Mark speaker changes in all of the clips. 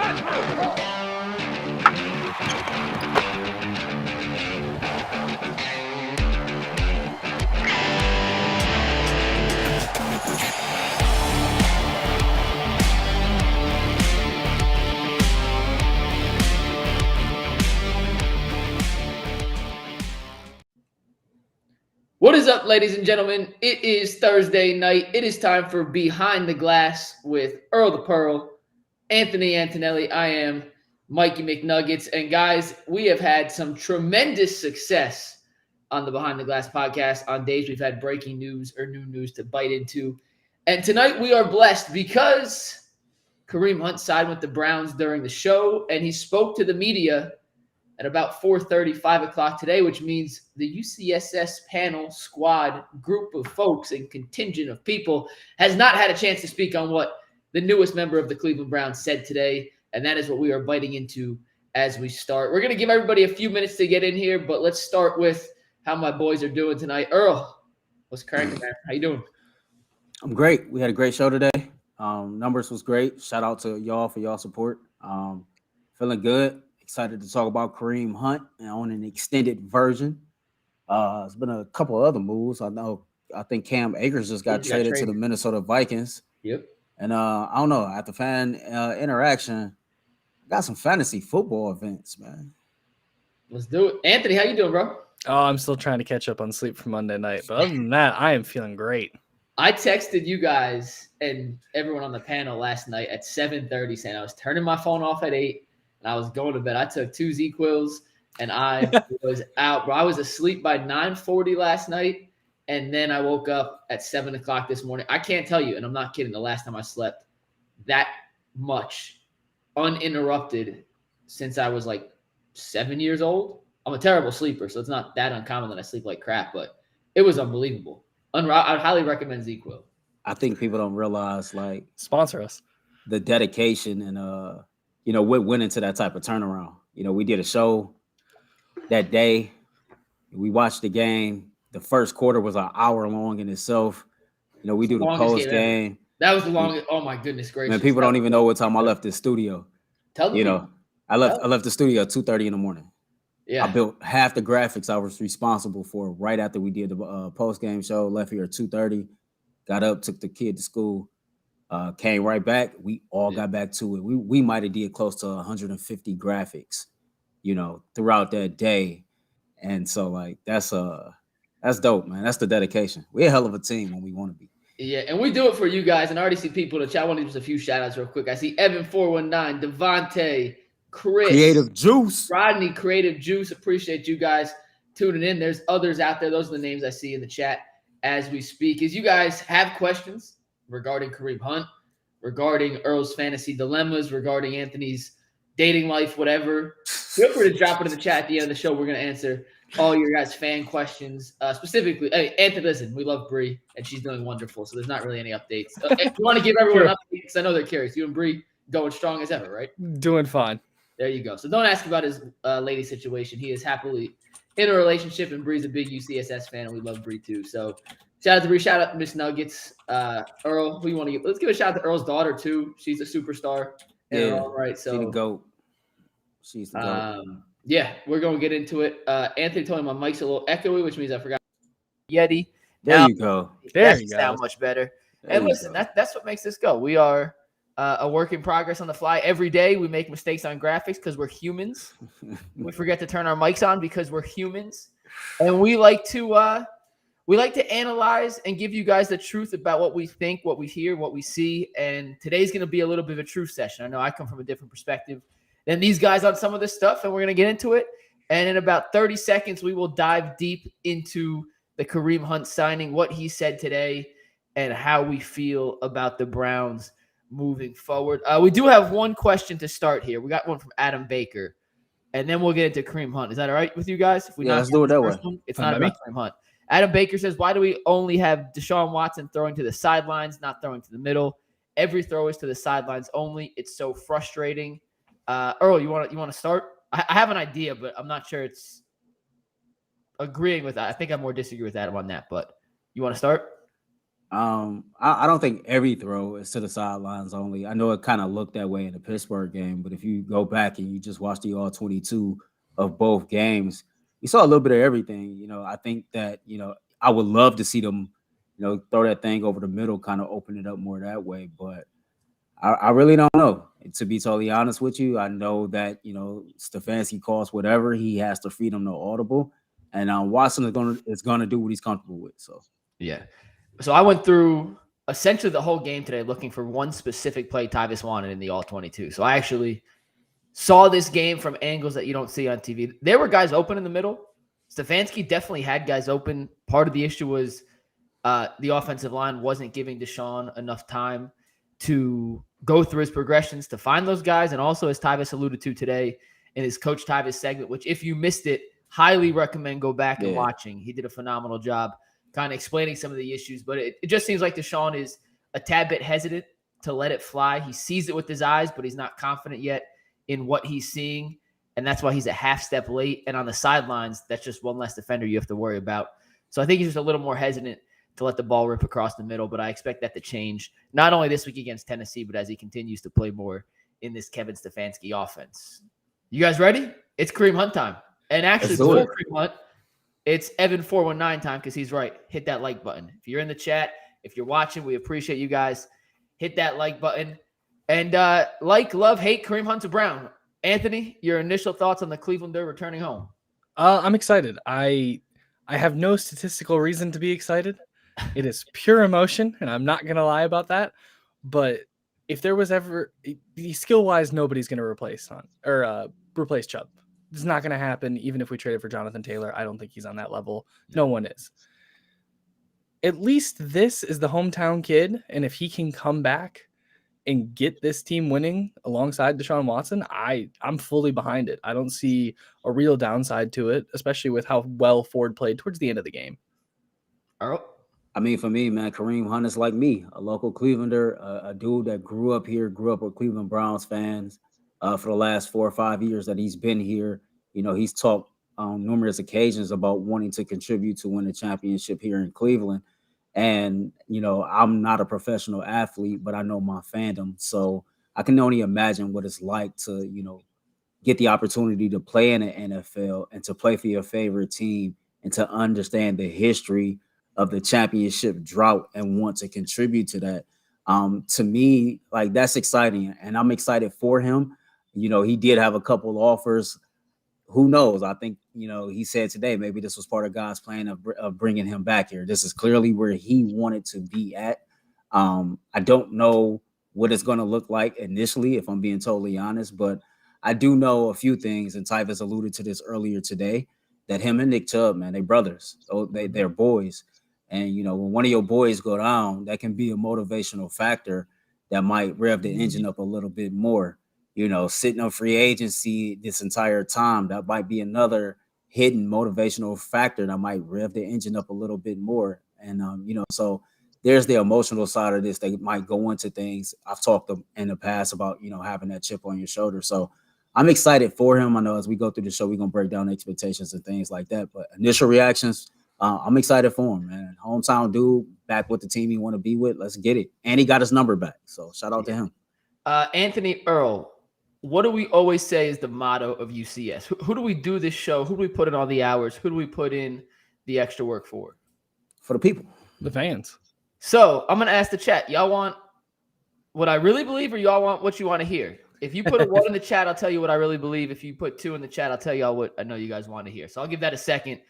Speaker 1: What is up, ladies and gentlemen? It is Thursday night. It is time for Behind the Glass with Earl the Pearl, Anthony Antonelli. I am Mikey McNuggets. And guys, we have had some tremendous success on the Behind the Glass podcast on days we've had breaking news or new news to bite into. And tonight we are blessed because Kareem Hunt signed with the Browns during the show, and he spoke to the media at about 4:30, 5 o'clock today, which means the UCSS panel squad group of folks and contingent of people has not had a chance to speak on what the newest member of the Cleveland Browns said today, and that is what we are biting into as we start. We're going to give everybody a few minutes to get in here, but let's start with how my boys are doing tonight. Earl, what's cracking, man? How you doing?
Speaker 2: I'm great. We had a great show today. Numbers was great. Shout out to y'all for y'all support. Feeling good. Excited to talk about Kareem Hunt on an extended version. There's been a couple of other moves. I think Cam Akers just got traded to the Minnesota Vikings.
Speaker 1: Yep.
Speaker 2: And I don't know. At the fan interaction, got some fantasy football events, man.
Speaker 1: Let's do it. Anthony, how you doing, bro?
Speaker 3: Oh, I'm still trying to catch up on sleep from Monday night. But other than that, I am feeling great.
Speaker 1: I texted you guys and everyone on the panel last night at 7:30 saying I was turning my phone off at 8. I was going to bed. I took 2 Z-Quills, and I was out. Bro, I was asleep by 9:40 last night, and then I woke up at 7 o'clock this morning. I can't tell you, and I'm not kidding, the last time I slept that much uninterrupted since I was like 7 years old. I'm a terrible sleeper, so it's not that uncommon that I sleep like crap, but it was unbelievable. I'd highly recommend Z-Quill.
Speaker 2: I think people don't realize, like,
Speaker 3: sponsor us,
Speaker 2: the dedication and what went into that type of turnaround. We did a show that day. We watched the game. The first quarter was an hour long in itself. We do the post game.
Speaker 1: That was the longest. Oh my goodness gracious!
Speaker 2: Man, people don't even know what time I left the studio.
Speaker 1: Tell them.
Speaker 2: I left the studio at 2:30 in the morning.
Speaker 1: Yeah.
Speaker 2: I built half the graphics I was responsible for right after we did the post game show. Left here at 2:30. Got up, took the kid to school. Came right back. We all got back to it. We might have did close to 150 graphics, throughout that day. And so, like, that's dope, man. That's the dedication. We're a hell of a team when we want to be.
Speaker 1: Yeah, and we do it for you guys. And I already see people in the chat. I want to give just a few shout outs real quick. I see Evan419, Devontae, Chris,
Speaker 2: Creative Juice,
Speaker 1: Rodney, Creative Juice. Appreciate you guys tuning in. There's others out there. Those are the names I see in the chat as we speak. As you guys have questions regarding Kareem Hunt, regarding Earl's fantasy dilemmas, regarding Anthony's dating life, whatever, feel free to drop it in the chat at the end of the show. We're going to answer all your guys' fan questions. Specifically, hey, Anthony, listen, we love Bree, and she's doing wonderful, so there's not really any updates. If you want to give everyone an update, because I know they're curious. You and Bree going strong as ever, right?
Speaker 3: Doing fine.
Speaker 1: There you go. So don't ask about his lady situation. He is happily in a relationship, and Bree's a big UCSS fan, and we love Bree too. So shout out to Bree. Shout out to Miss Nuggets. Earl, who you want to give? Let's give a shout out to Earl's daughter too. She's a superstar.
Speaker 2: Yeah,
Speaker 1: right. So
Speaker 2: she's the GOAT. She's the GOAT.
Speaker 1: Yeah, we're going to get into it. Anthony told me my mic's a little echoey, which means I forgot Yeti.
Speaker 2: There you go.
Speaker 1: There you go. Sound much better. And listen, that's what makes this go. We are a work in progress on the fly. Every day we make mistakes on graphics because we're humans. We forget to turn our mics on because we're humans. And we like to analyze and give you guys the truth about what we think, what we hear, what we see. And today's going to be a little bit of a truth session. I know I come from a different perspective than these guys on some of this stuff, and we're going to get into it. And in about 30 seconds, we will dive deep into the Kareem Hunt signing, what he said today, and how we feel about the Browns moving forward. We do have one question to start here. We got one from Adam Baker, and then we'll get into Kareem Hunt. Is that all right with you guys? If we
Speaker 2: let's do it that way.
Speaker 1: It's not about Kareem Hunt. Adam Baker says, why do we only have DeShaun Watson throwing to the sidelines, not throwing to the middle? Every throw is to the sidelines only. It's so frustrating. Earl, you want to start? I have an idea, but I'm not sure it's agreeing with that. I think I more disagree with Adam on that, but you want to start?
Speaker 2: I don't think every throw is to the sidelines only. I know it kind of looked that way in the Pittsburgh game, but if you go back and you just watch the all 22 of both games, you saw a little bit of everything. I think that, I would love to see them, throw that thing over the middle, kind of open it up more that way. But I really don't know. To be totally honest with you, I know that, Stefanski calls whatever. He has to feed him the audible. And Watson is gonna do what he's comfortable with. So
Speaker 1: Yeah. So I went through essentially the whole game today looking for one specific play Tyvis wanted in the all 22. So I actually saw this game from angles that you don't see on TV. There were guys open in the middle. Stefanski definitely had guys open. Part of the issue was the offensive line wasn't giving DeShaun enough time to go through his progressions to find those guys. And also, as Tyvis alluded to today in his Coach Tyvis segment, which if you missed it, highly recommend go back and watching. He did a phenomenal job kind of explaining some of the issues. But it just seems like DeShaun is a tad bit hesitant to let it fly. He sees it with his eyes, but he's not confident yet in what he's seeing. And that's why he's a half step late. And on the sidelines, that's just one less defender you have to worry about. So I think he's just a little more hesitant to let the ball rip across the middle, but I expect that to change not only this week against Tennessee, but as he continues to play more in this Kevin Stefanski offense. You guys ready? It's Kareem Hunt time. And actually, before Kareem Hunt, it's Evan 419 time because he's right. Hit that like button. If you're in the chat, if you're watching, we appreciate you guys. Hit that like button. And like, love, hate Kareem Hunt to Brown. Anthony, your initial thoughts on the Clevelander returning home?
Speaker 3: I'm excited. I have no statistical reason to be excited. It is pure emotion, and I'm not going to lie about that. But if there was ever skill-wise, nobody's going to replace Hunt or replace Chubb. It's not going to happen. Even if we traded for Jonathan Taylor, I don't think he's on that level. No one is. At least this is the hometown kid, and if he can come back and get this team winning alongside DeShaun Watson, I'm fully behind it. I don't see a real downside to it, especially with how well Ford played towards the end of the game.
Speaker 1: Earl?
Speaker 2: I mean, for me, man, Kareem Hunt is like me, a local Clevelander, a dude that grew up here, grew up with Cleveland Browns fans for the last 4 or 5 years that he's been here. He's talked on numerous occasions about wanting to contribute to win a championship here in Cleveland. And, I'm not a professional athlete, but I know my fandom. So I can only imagine what it's like to, get the opportunity to play in the NFL and to play for your favorite team and to understand the history of the championship drought and want to contribute to that. To me, like, that's exciting. And I'm excited for him. He did have a couple offers. Who knows? I think, he said today, maybe this was part of God's plan of bringing him back here. This is clearly where he wanted to be at. I don't know what it's going to look like initially, if I'm being totally honest, but I do know a few things, and Tyvis alluded to this earlier today, that him and Nick Chubb, man, they brothers. So they're boys. And, when one of your boys go down, that can be a motivational factor that might rev the engine up a little bit more. Sitting on free agency this entire time, that might be another hidden motivational factor that might rev the engine up a little bit more. And, so there's the emotional side of this that might go into things. I've talked in the past about, having that chip on your shoulder. So I'm excited for him. I know as we go through the show, we're going to break down expectations and things like that. But initial reactions, I'm excited for him, man. Hometown dude, back with the team he want to be with. Let's get it. And he got his number back. So shout out to him.
Speaker 1: Anthony Earl, what do we always say is the motto of UCS? Who do we do this show? Who do we put in all the hours? Who do we put in the extra work for?
Speaker 2: For the people.
Speaker 3: The fans.
Speaker 1: So I'm going to ask the chat. Y'all want what I really believe, or y'all want what you want to hear? If you put a 1 in the chat, I'll tell you what I really believe. If you put 2 in the chat, I'll tell y'all what I know you guys want to hear. So I'll give that a second.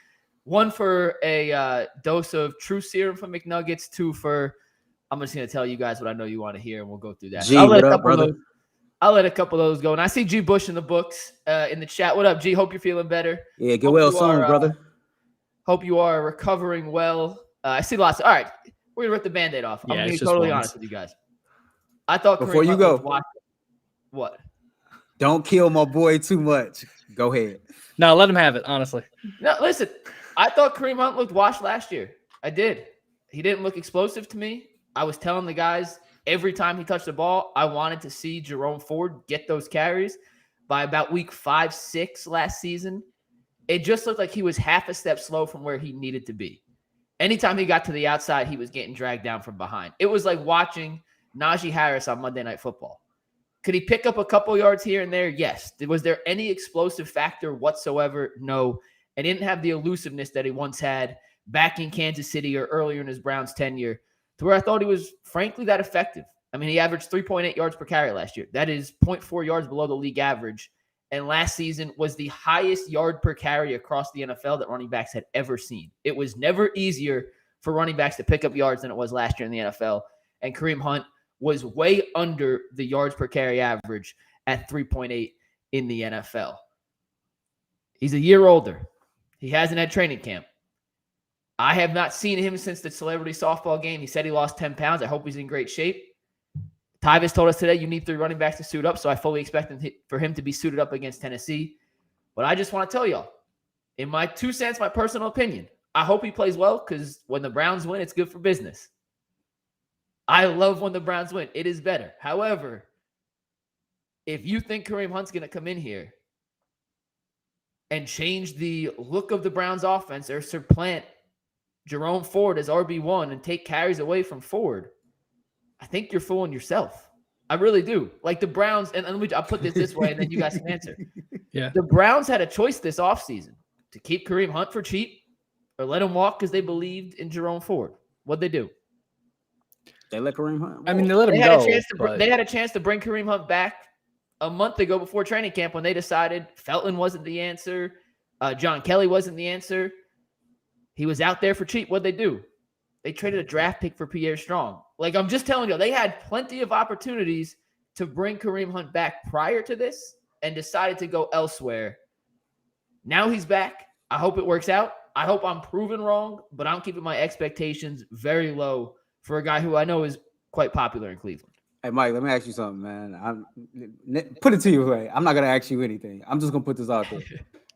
Speaker 1: 1 for a dose of true serum from McNuggets. 2 for, I'm just going to tell you guys what I know you want to hear, and we'll go through that.
Speaker 2: G, what up, brother?
Speaker 1: I'll let a couple of those go. And I see G Bush in the books in the chat. What up, G? Hope you're feeling better.
Speaker 2: Yeah, get well soon, brother.
Speaker 1: Hope you are recovering well. I see lots. All right, we're going to rip the Band-Aid off. I'm going to be totally honest with you guys. I thought
Speaker 2: before you go,
Speaker 1: what?
Speaker 2: Don't kill my boy too much. Go ahead.
Speaker 3: No, let him have it, honestly.
Speaker 1: No, listen. I thought Kareem Hunt looked washed last year. I did. He didn't look explosive to me. I was telling the guys every time he touched the ball, I wanted to see Jerome Ford get those carries. By about week 5, 6 last season, it just looked like he was half a step slow from where he needed to be. Anytime he got to the outside, he was getting dragged down from behind. It was like watching Najee Harris on Monday Night Football. Could he pick up a couple yards here and there? Yes. Was there any explosive factor whatsoever? No. And didn't have the elusiveness that he once had back in Kansas City or earlier in his Browns tenure, to where I thought he was, frankly, that effective. I mean, he averaged 3.8 yards per carry last year. That is 0.4 yards below the league average. And last season was the highest yard per carry across the NFL that running backs had ever seen. It was never easier for running backs to pick up yards than it was last year in the NFL. And Kareem Hunt was way under the yards per carry average at 3.8 in the NFL. He's a year older. He hasn't had training camp. I have not seen him since the celebrity softball game. He said he lost 10 pounds. I hope he's in great shape. Tyvis told us today you need 3 running backs to suit up, so I fully expect for him to be suited up against Tennessee. But I just want to tell y'all, in my 2 cents, my personal opinion, I hope he plays well because when the Browns win, it's good for business. I love when the Browns win. It is better. However, if you think Kareem Hunt's going to come in here and change the look of the Browns offense or supplant Jerome Ford as RB1 and take carries away from Ford, I think you're fooling yourself. I really do. Like the Browns, and I'll put this way, and then you guys can answer.
Speaker 3: Yeah.
Speaker 1: The Browns had a choice this offseason to keep Kareem Hunt for cheap or let him walk because they believed in Jerome Ford. What'd they do?
Speaker 2: They let Kareem Hunt.
Speaker 3: I mean, they let him go.
Speaker 1: They had a chance to bring Kareem Hunt back a month ago before training camp when they decided Felton wasn't the answer. John Kelly wasn't the answer. He was out there for cheap. What'd they do? They traded a draft pick for Pierre Strong. Like, I'm just telling you, they had plenty of opportunities to bring Kareem Hunt back prior to this and decided to go elsewhere. Now he's back. I hope it works out. I hope I'm proven wrong, but I'm keeping my expectations very low for a guy who I know is quite popular in Cleveland.
Speaker 2: Hey, Mike, let me ask you something, man. Put it to you, way. I'm not going to ask you anything. I'm just going to put this out there.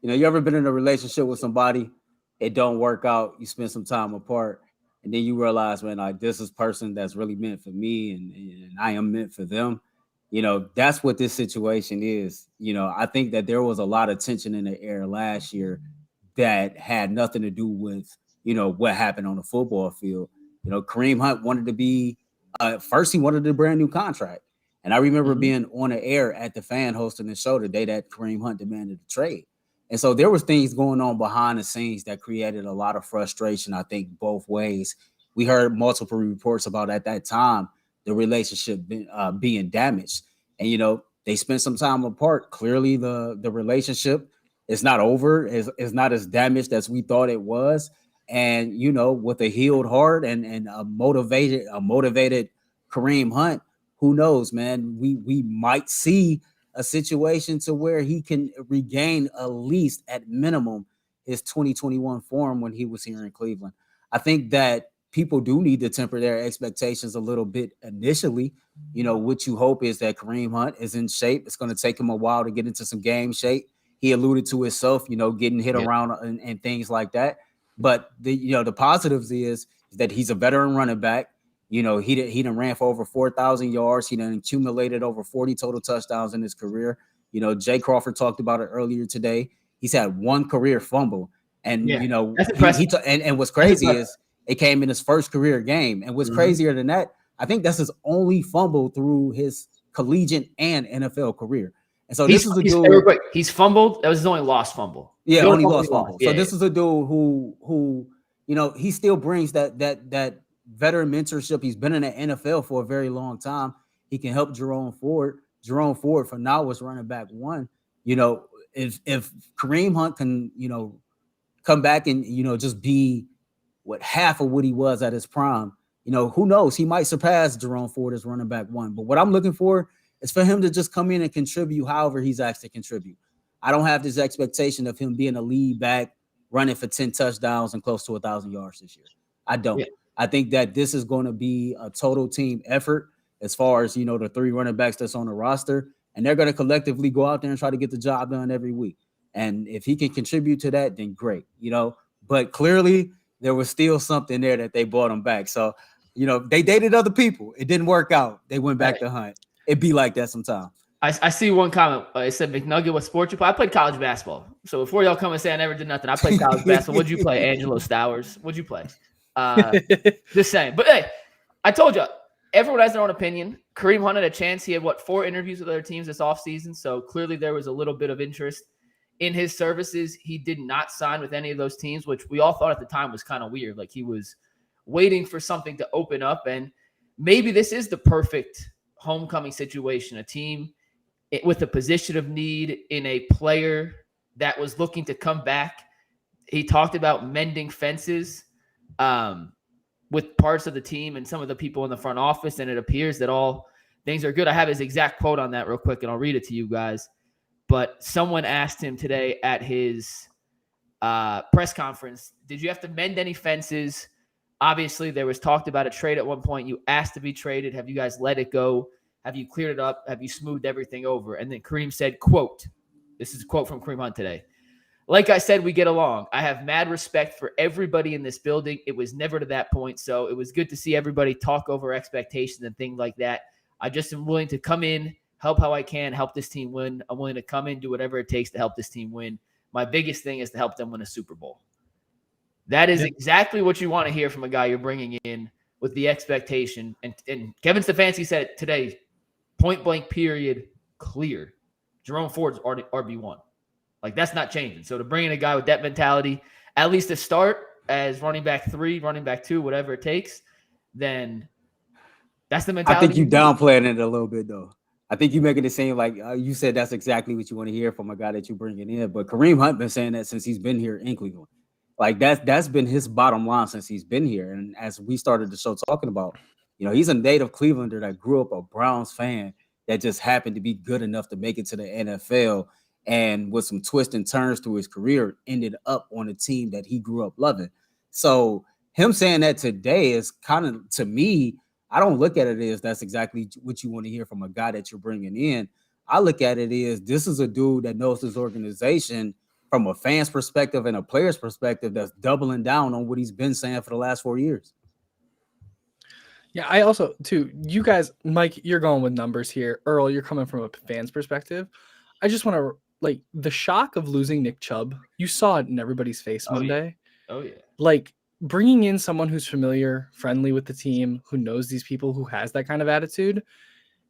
Speaker 2: You ever been in a relationship with somebody, it don't work out, you spend some time apart, and then you realize, man, like, this is person that's really meant for me and I am meant for them. That's what this situation is. I think that there was a lot of tension in the air last year that had nothing to do with, what happened on the football field. Kareem Hunt wanted to be, first he wanted a brand new contract. And I remember being on the air at the fan hosting the show the day that Kareem Hunt demanded a trade. And so there was things going on behind the scenes that created a lot of frustration, I think, both ways. We heard multiple reports about at that time the relationship being damaged. And, they spent some time apart. Clearly, the relationship is not over, is not as damaged as we thought it was. And, with a healed heart and a motivated Kareem Hunt, who knows, man, we might see a situation to where he can regain at least at minimum his 2021 form when he was here in Cleveland. I think that people do need to temper their expectations a little bit initially. What you hope is that Kareem Hunt is in shape. It's going to take him a while to get into some game shape. He alluded to himself, getting hit around and things like that. But the positives is that he's a veteran running back. He done ran for over 4,000 yards. He done accumulated over 40 total touchdowns in his career. Jay Crawford talked about it earlier today. He's had 1 career fumble. And,
Speaker 1: that's impressive.
Speaker 2: And what's crazy is it came in his first career game. And what's crazier than that, I think that's his only fumble through his collegiate and NFL career. And so this is a dude.
Speaker 1: He's fumbled. That was his only lost fumble.
Speaker 2: Yeah, only lost fumble. So this is a dude who he still brings that veteran mentorship. He's been in the NFL for a very long time. He can help Jerome Ford. Jerome Ford for now was running back 1. If Kareem Hunt can, come back and, just be half of what he was at his prime, who knows? He might surpass Jerome Ford as running back 1. But what I'm looking for is for him to just come in and contribute however he's asked to contribute. I don't have this expectation of him being a lead back, running for 10 touchdowns and close to 1,000 yards this year. I don't. Yeah. I think that this is going to be a total team effort as far as, the 3 running backs that's on the roster, and they're going to collectively go out there and try to get the job done every week. And if he can contribute to that, then great, but clearly there was still something there that they brought him back. So, they dated other people. It didn't work out. They went back to Hunt. It'd be like that sometimes.
Speaker 1: I see one comment. It said, McNugget, what sport you play? I played college basketball. So before y'all come and say I never did nothing, I played college basketball. What'd you play? Angelo Stowers. What'd you play? Just saying. But hey, I told you, everyone has their own opinion. Kareem Hunt had a chance. He had, 4 interviews with other teams this offseason. So clearly there was a little bit of interest in his services. He did not sign with any of those teams, which we all thought at the time was kind of weird. Like he was waiting for something to open up. And maybe this is the perfect homecoming situation. A team with a position of need in a player that was looking to come back. He talked about mending fences with parts of the team and some of the people in the front office, and it appears that all things are good. I have his exact quote on that real quick, and I'll read it to you guys. But someone asked him today at his press conference, did you have to mend any fences? Obviously, there was talked about a trade at one point. You asked to be traded. Have you guys let it go? Have you cleared it up? Have you smoothed everything over? And then Kareem said, quote, this is a quote from Kareem Hunt today. Like I said, we get along. I have mad respect for everybody in this building. It was never to that point, so it was good to see everybody talk over expectations and things like that. I just am willing to come in, help how I can, help this team win. I'm willing to come in, do whatever it takes to help this team win. My biggest thing is to help them win a Super Bowl. That is exactly what you want to hear from a guy you're bringing in with the expectation. And Kevin Stefanski said it today, point blank period, clear. Jerome Ford's RB1. Like, that's not changing. So to bring in a guy with that mentality, at least to start as running back 3, running back 2, whatever it takes, then that's the mentality.
Speaker 2: I think you downplaying it a little bit, though. I think you making it seem like you said that's exactly what you want to hear from a guy that you're bringing in. But Kareem Hunt been saying that since he's been here in Cleveland. Like, that's been his bottom line since he's been here. And as we started the show talking about, he's a native Clevelander that grew up a Browns fan that just happened to be good enough to make it to the NFL. And with some twists and turns through his career, ended up on a team that he grew up loving. So him saying that today is kind of, to me, I don't look at it as that's exactly what you want to hear from a guy that you're bringing in. I look at it as this is a dude that knows his organization from a fan's perspective and a player's perspective that's doubling down on what he's been saying for the last 4 years.
Speaker 3: Yeah, I also, too, you guys, Mike, you're going with numbers here. Earl, you're coming from a fan's perspective. I just want to, the shock of losing Nick Chubb, you saw it in everybody's face Monday.
Speaker 1: Yeah. Oh, yeah.
Speaker 3: Like, bringing in someone who's familiar, friendly with the team, who knows these people, who has that kind of attitude,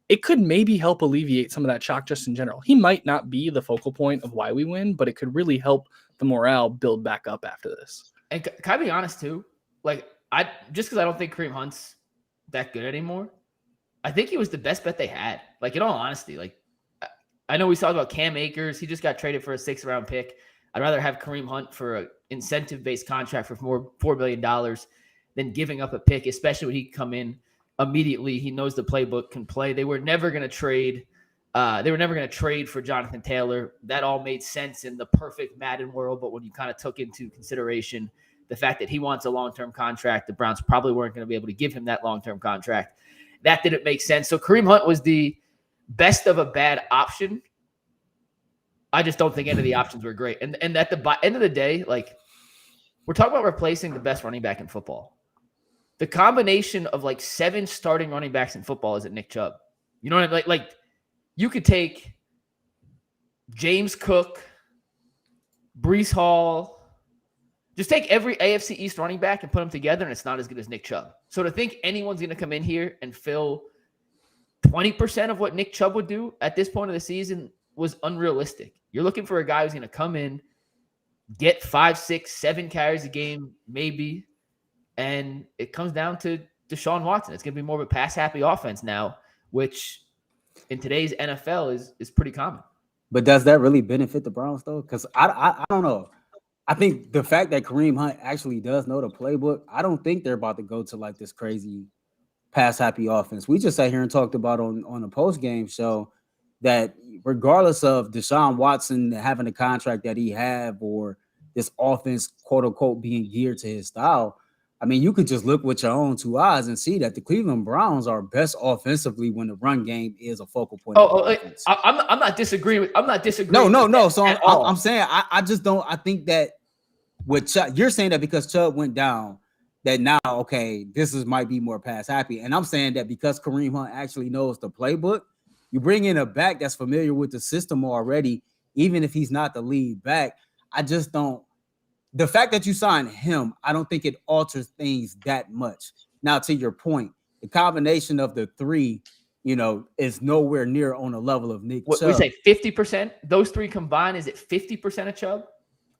Speaker 3: it could maybe help alleviate some of that shock just in general. He might not be the focal point of why we win, but it could really help the morale build back up after this.
Speaker 1: And can I be honest, too? Just because I don't think Kareem Hunt's that good anymore, I think he was the best bet they had. In all honesty, I know we talked about Cam Akers. He just got traded for a 6th-round pick. I'd rather have Kareem Hunt for an incentive-based contract for $4 million than giving up a pick, especially when he can come in immediately. He knows the playbook, can play. They were never going to trade. For Jonathan Taylor. That all made sense in the perfect Madden world, but when you kind of took into consideration the fact that he wants a long-term contract, the Browns probably weren't going to be able to give him that long-term contract. That didn't make sense. So Kareem Hunt was the best of a bad option. I just don't think any of the options were great. And at the end of the day, we're talking about replacing the best running back in football. The combination of 7 starting running backs in football is at Nick Chubb. You know what I mean? You could take James Cook, Breece Hall, just take every AFC East running back and put them together, and it's not as good as Nick Chubb. So to think anyone's going to come in here and fill 20% of what Nick Chubb would do at this point of the season was unrealistic. You're looking for a guy who's going to come in, get 5, 6, 7 carries a game, maybe, and it comes down to DeShaun Watson. It's going to be more of a pass-happy offense now, which in today's NFL is pretty common.
Speaker 2: But does that really benefit the Browns, though? Because I don't know. I think the fact that Kareem Hunt actually does know the playbook, I don't think they're about to go to this crazy pass-happy offense. We just sat here and talked about on the post-game show that regardless of DeShaun Watson having a contract that he have or this offense, quote-unquote, being geared to his style, I mean, you could just look with your own 2 eyes and see that the Cleveland Browns are best offensively when the run game is a focal point.
Speaker 1: I'm not disagreeing.
Speaker 2: No. So I'm saying I just don't. I think that with Chubb, you're saying that because Chubb went down, that now this might be more pass happy, and I'm saying that because Kareem Hunt actually knows the playbook, you bring in a back that's familiar with the system already, even if he's not the lead back. I just don't. the fact that you signed him, I don't think it alters things that much. Now, to your point, the combination of the three, is nowhere near on the level of Nick Chubb.
Speaker 1: We say 50%. Those three combined, is it 50% of Chubb?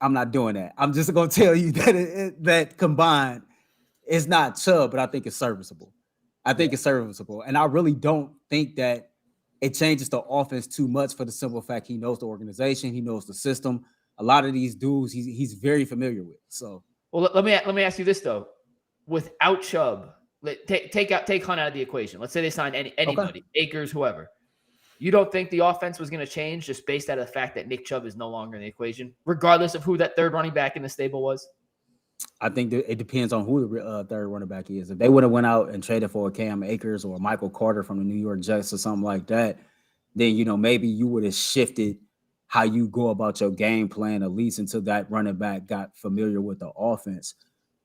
Speaker 2: I'm not doing that. I'm just going to tell you that that combined is not Chubb, but I think it's serviceable. It's serviceable. And I really don't think that it changes the offense too much for the simple fact he knows the organization, he knows the system. A lot of these dudes he's very familiar with. So,
Speaker 1: well, let me ask you this though: without Chubb, take Hunt out of the equation. Let's say they signed anybody, Akers, whoever. You don't think the offense was going to change just based out of the fact that Nick Chubb is no longer in the equation, regardless of who that third running back in the stable was?
Speaker 2: I think that it depends on who the third running back is. If they would have went out and traded for a Cam Akers or Michael Carter from the New York Jets or something like that, then, maybe you would have shifted how you go about your game plan, at least until that running back got familiar with the offense.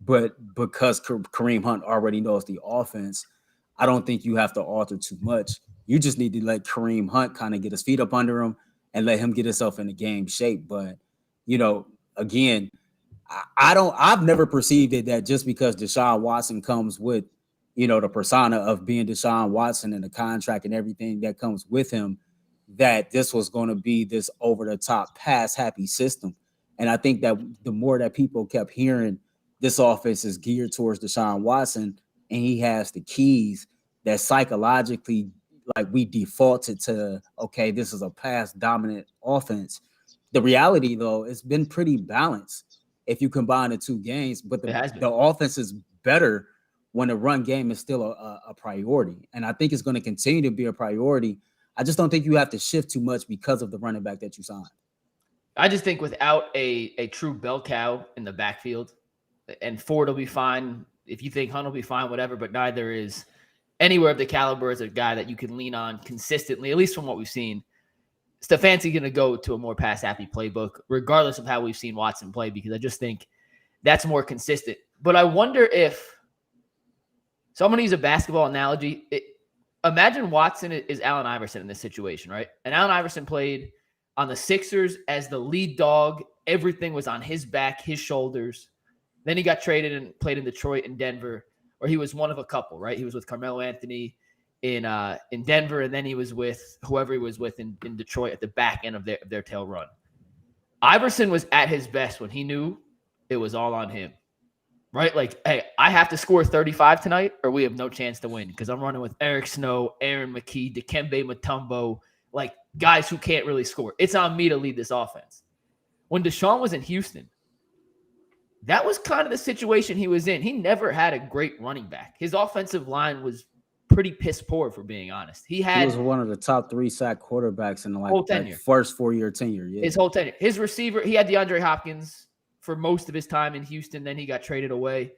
Speaker 2: But because Kareem Hunt already knows the offense, I don't think you have to alter too much. You just need to let Kareem Hunt kind of get his feet up under him and let him get himself in the game shape. But, again, I've never perceived it that just because DeShaun Watson comes with, the persona of being DeShaun Watson and the contract and everything that comes with him, that this was going to be this over-the-top pass-happy system. And I think that the more that people kept hearing this offense is geared towards DeShaun Watson and he has the keys, that psychologically, like, we defaulted to, okay, this is a pass-dominant offense. The reality, though, it's been pretty balanced if you combine the two games, but the offense is better when the run game is still a priority. And I think it's going to continue to be a priority. I just don't think you have to shift too much because of the running back that you signed.
Speaker 1: I just think without a true bell cow in the backfield, and Ford will be fine. If you think Hunt will be fine, whatever, but neither is anywhere of the caliber as a guy that you can lean on consistently, at least from what we've seen. Stefanski's going to go to a more pass-happy playbook, regardless of how we've seen Watson play, because I just think that's more consistent. But I wonder if – so I'm going to use a basketball analogy. Imagine Watson is Allen Iverson in this situation, right? And Allen Iverson played on the Sixers as the lead dog. Everything was on his back, his shoulders. Then he got traded and played in Detroit and Denver, or he was one of a couple, right? He was with Carmelo Anthony in Denver, and then he was with whoever he was with in Detroit at the back end of their tail run. Iverson was at his best when he knew it was all on him, right? Like, hey, I have to score 35 tonight or we have no chance to win because I'm running with Eric Snow, Aaron McKee, Dikembe Mutombo, like guys who can't really score. It's on me to lead this offense. When DeShaun was in Houston, that was kind of the situation he was in. He never had a great running back. His offensive line was pretty piss poor, for being honest. He was
Speaker 2: one of the top 3 sack quarterbacks in the first 4-year tenure. Yeah.
Speaker 1: His whole tenure. His receiver, he had DeAndre Hopkins for most of his time in Houston. Then he got traded away.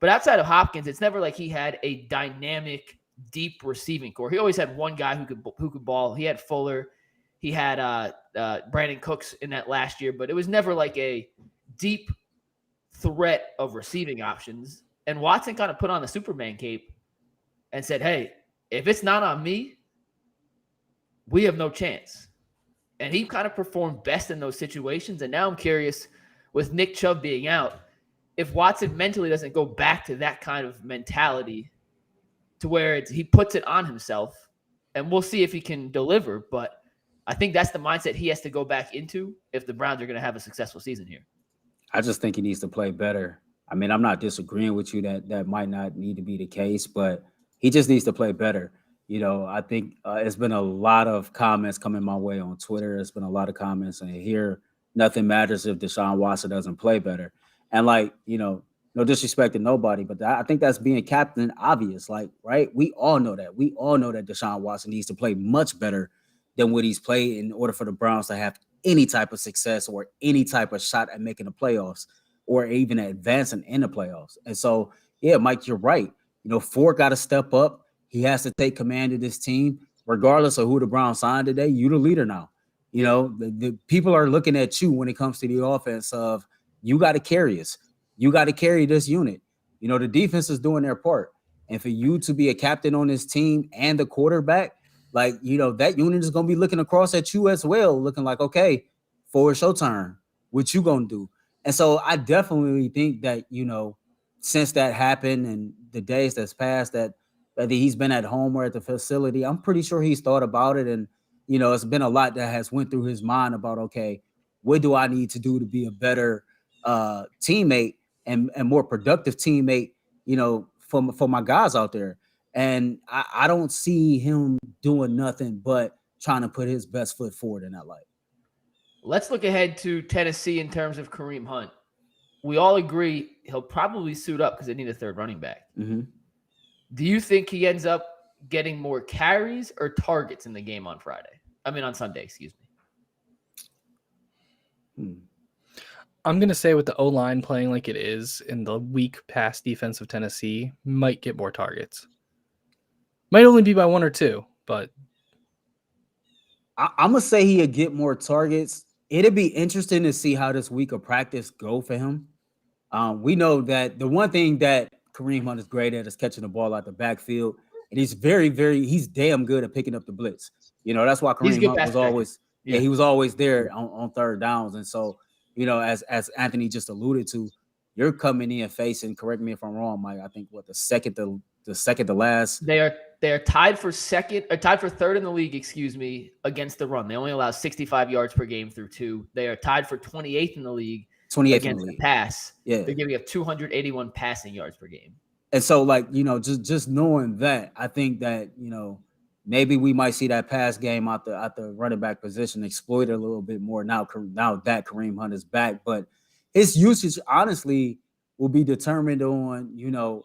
Speaker 1: But outside of Hopkins, it's never like he had a dynamic, deep receiving core. He always had one guy who could ball. He had Fuller. He had Brandon Cooks in that last year. But it was never like a deep threat of receiving options. And Watson kind of put on the Superman cape and said, hey, if it's not on me, we have no chance. And he kind of performed best in those situations. And now I'm curious, with Nick Chubb being out, if Watson mentally doesn't go back to that kind of mentality to where he puts it on himself, and we'll see if he can deliver. But I think that's the mindset he has to go back into if the Browns are going to have a successful season here.
Speaker 2: I just think he needs to play better. I mean, I'm not disagreeing with you that might not need to be the case, but he just needs to play better. I think it's been a lot of comments coming my way on Twitter. It's been a lot of comments, and here nothing matters if DeShaun Watson doesn't play better. And no disrespect to nobody, but I think that's being Captain Obvious. Right? We all know that. We all know that DeShaun Watson needs to play much better than what he's played in order for the Browns to have any type of success or any type of shot at making the playoffs or even advancing in the playoffs. And so, yeah, Mike, you're right. Ford got to step up. He has to take command of this team, regardless of who the Browns signed today. You're the leader now. The people are looking at you when it comes to the offense of you got to carry us. You got to carry this unit. The defense is doing their part. And for you to be a captain on this team and the quarterback, that unit is going to be looking across at you as well, looking like, okay, Ford, it's your turn. What you going to do? And so I definitely think that, since that happened and the days that's passed, that whether he's been at home or at the facility, I'm pretty sure he's thought about it. And, it's been a lot that has went through his mind about, okay, what do I need to do to be a better teammate and more productive teammate, for my guys out there. And I don't see him doing nothing but trying to put his best foot forward in that light.
Speaker 1: Let's look ahead to Tennessee in terms of Kareem Hunt. We all agree he'll probably suit up because they need a third running back.
Speaker 2: Mm-hmm.
Speaker 1: Do you think he ends up getting more carries or targets in the game on Sunday, excuse me?
Speaker 3: I'm going to say with the O-line playing like it is in the weak pass defense of Tennessee, might get more targets. Might only be by 1 or 2, but
Speaker 2: I'm going to say he'll get more targets. It'll be interesting to see how this week of practice go for him. We know that the one thing that Kareem Hunt is great at is catching the ball out the backfield. And he's he's damn good at picking up the blitz. That's why Kareem Hunt was always, he was always there on third downs. And so, as Anthony just alluded to, you're coming in facing, correct me if I'm wrong, Mike, I think the second to last.
Speaker 1: They are tied for third in the league, against the run. They only allow 65 yards per game through 2. They are tied for 28th in the league.
Speaker 2: 28th
Speaker 1: against the pass.
Speaker 2: Yeah.
Speaker 1: They're giving up 281 passing yards per game.
Speaker 2: And so, just knowing that, I think that, maybe we might see that pass game out the running back position exploited a little bit more now that Kareem Hunt is back. But his usage, honestly, will be determined on,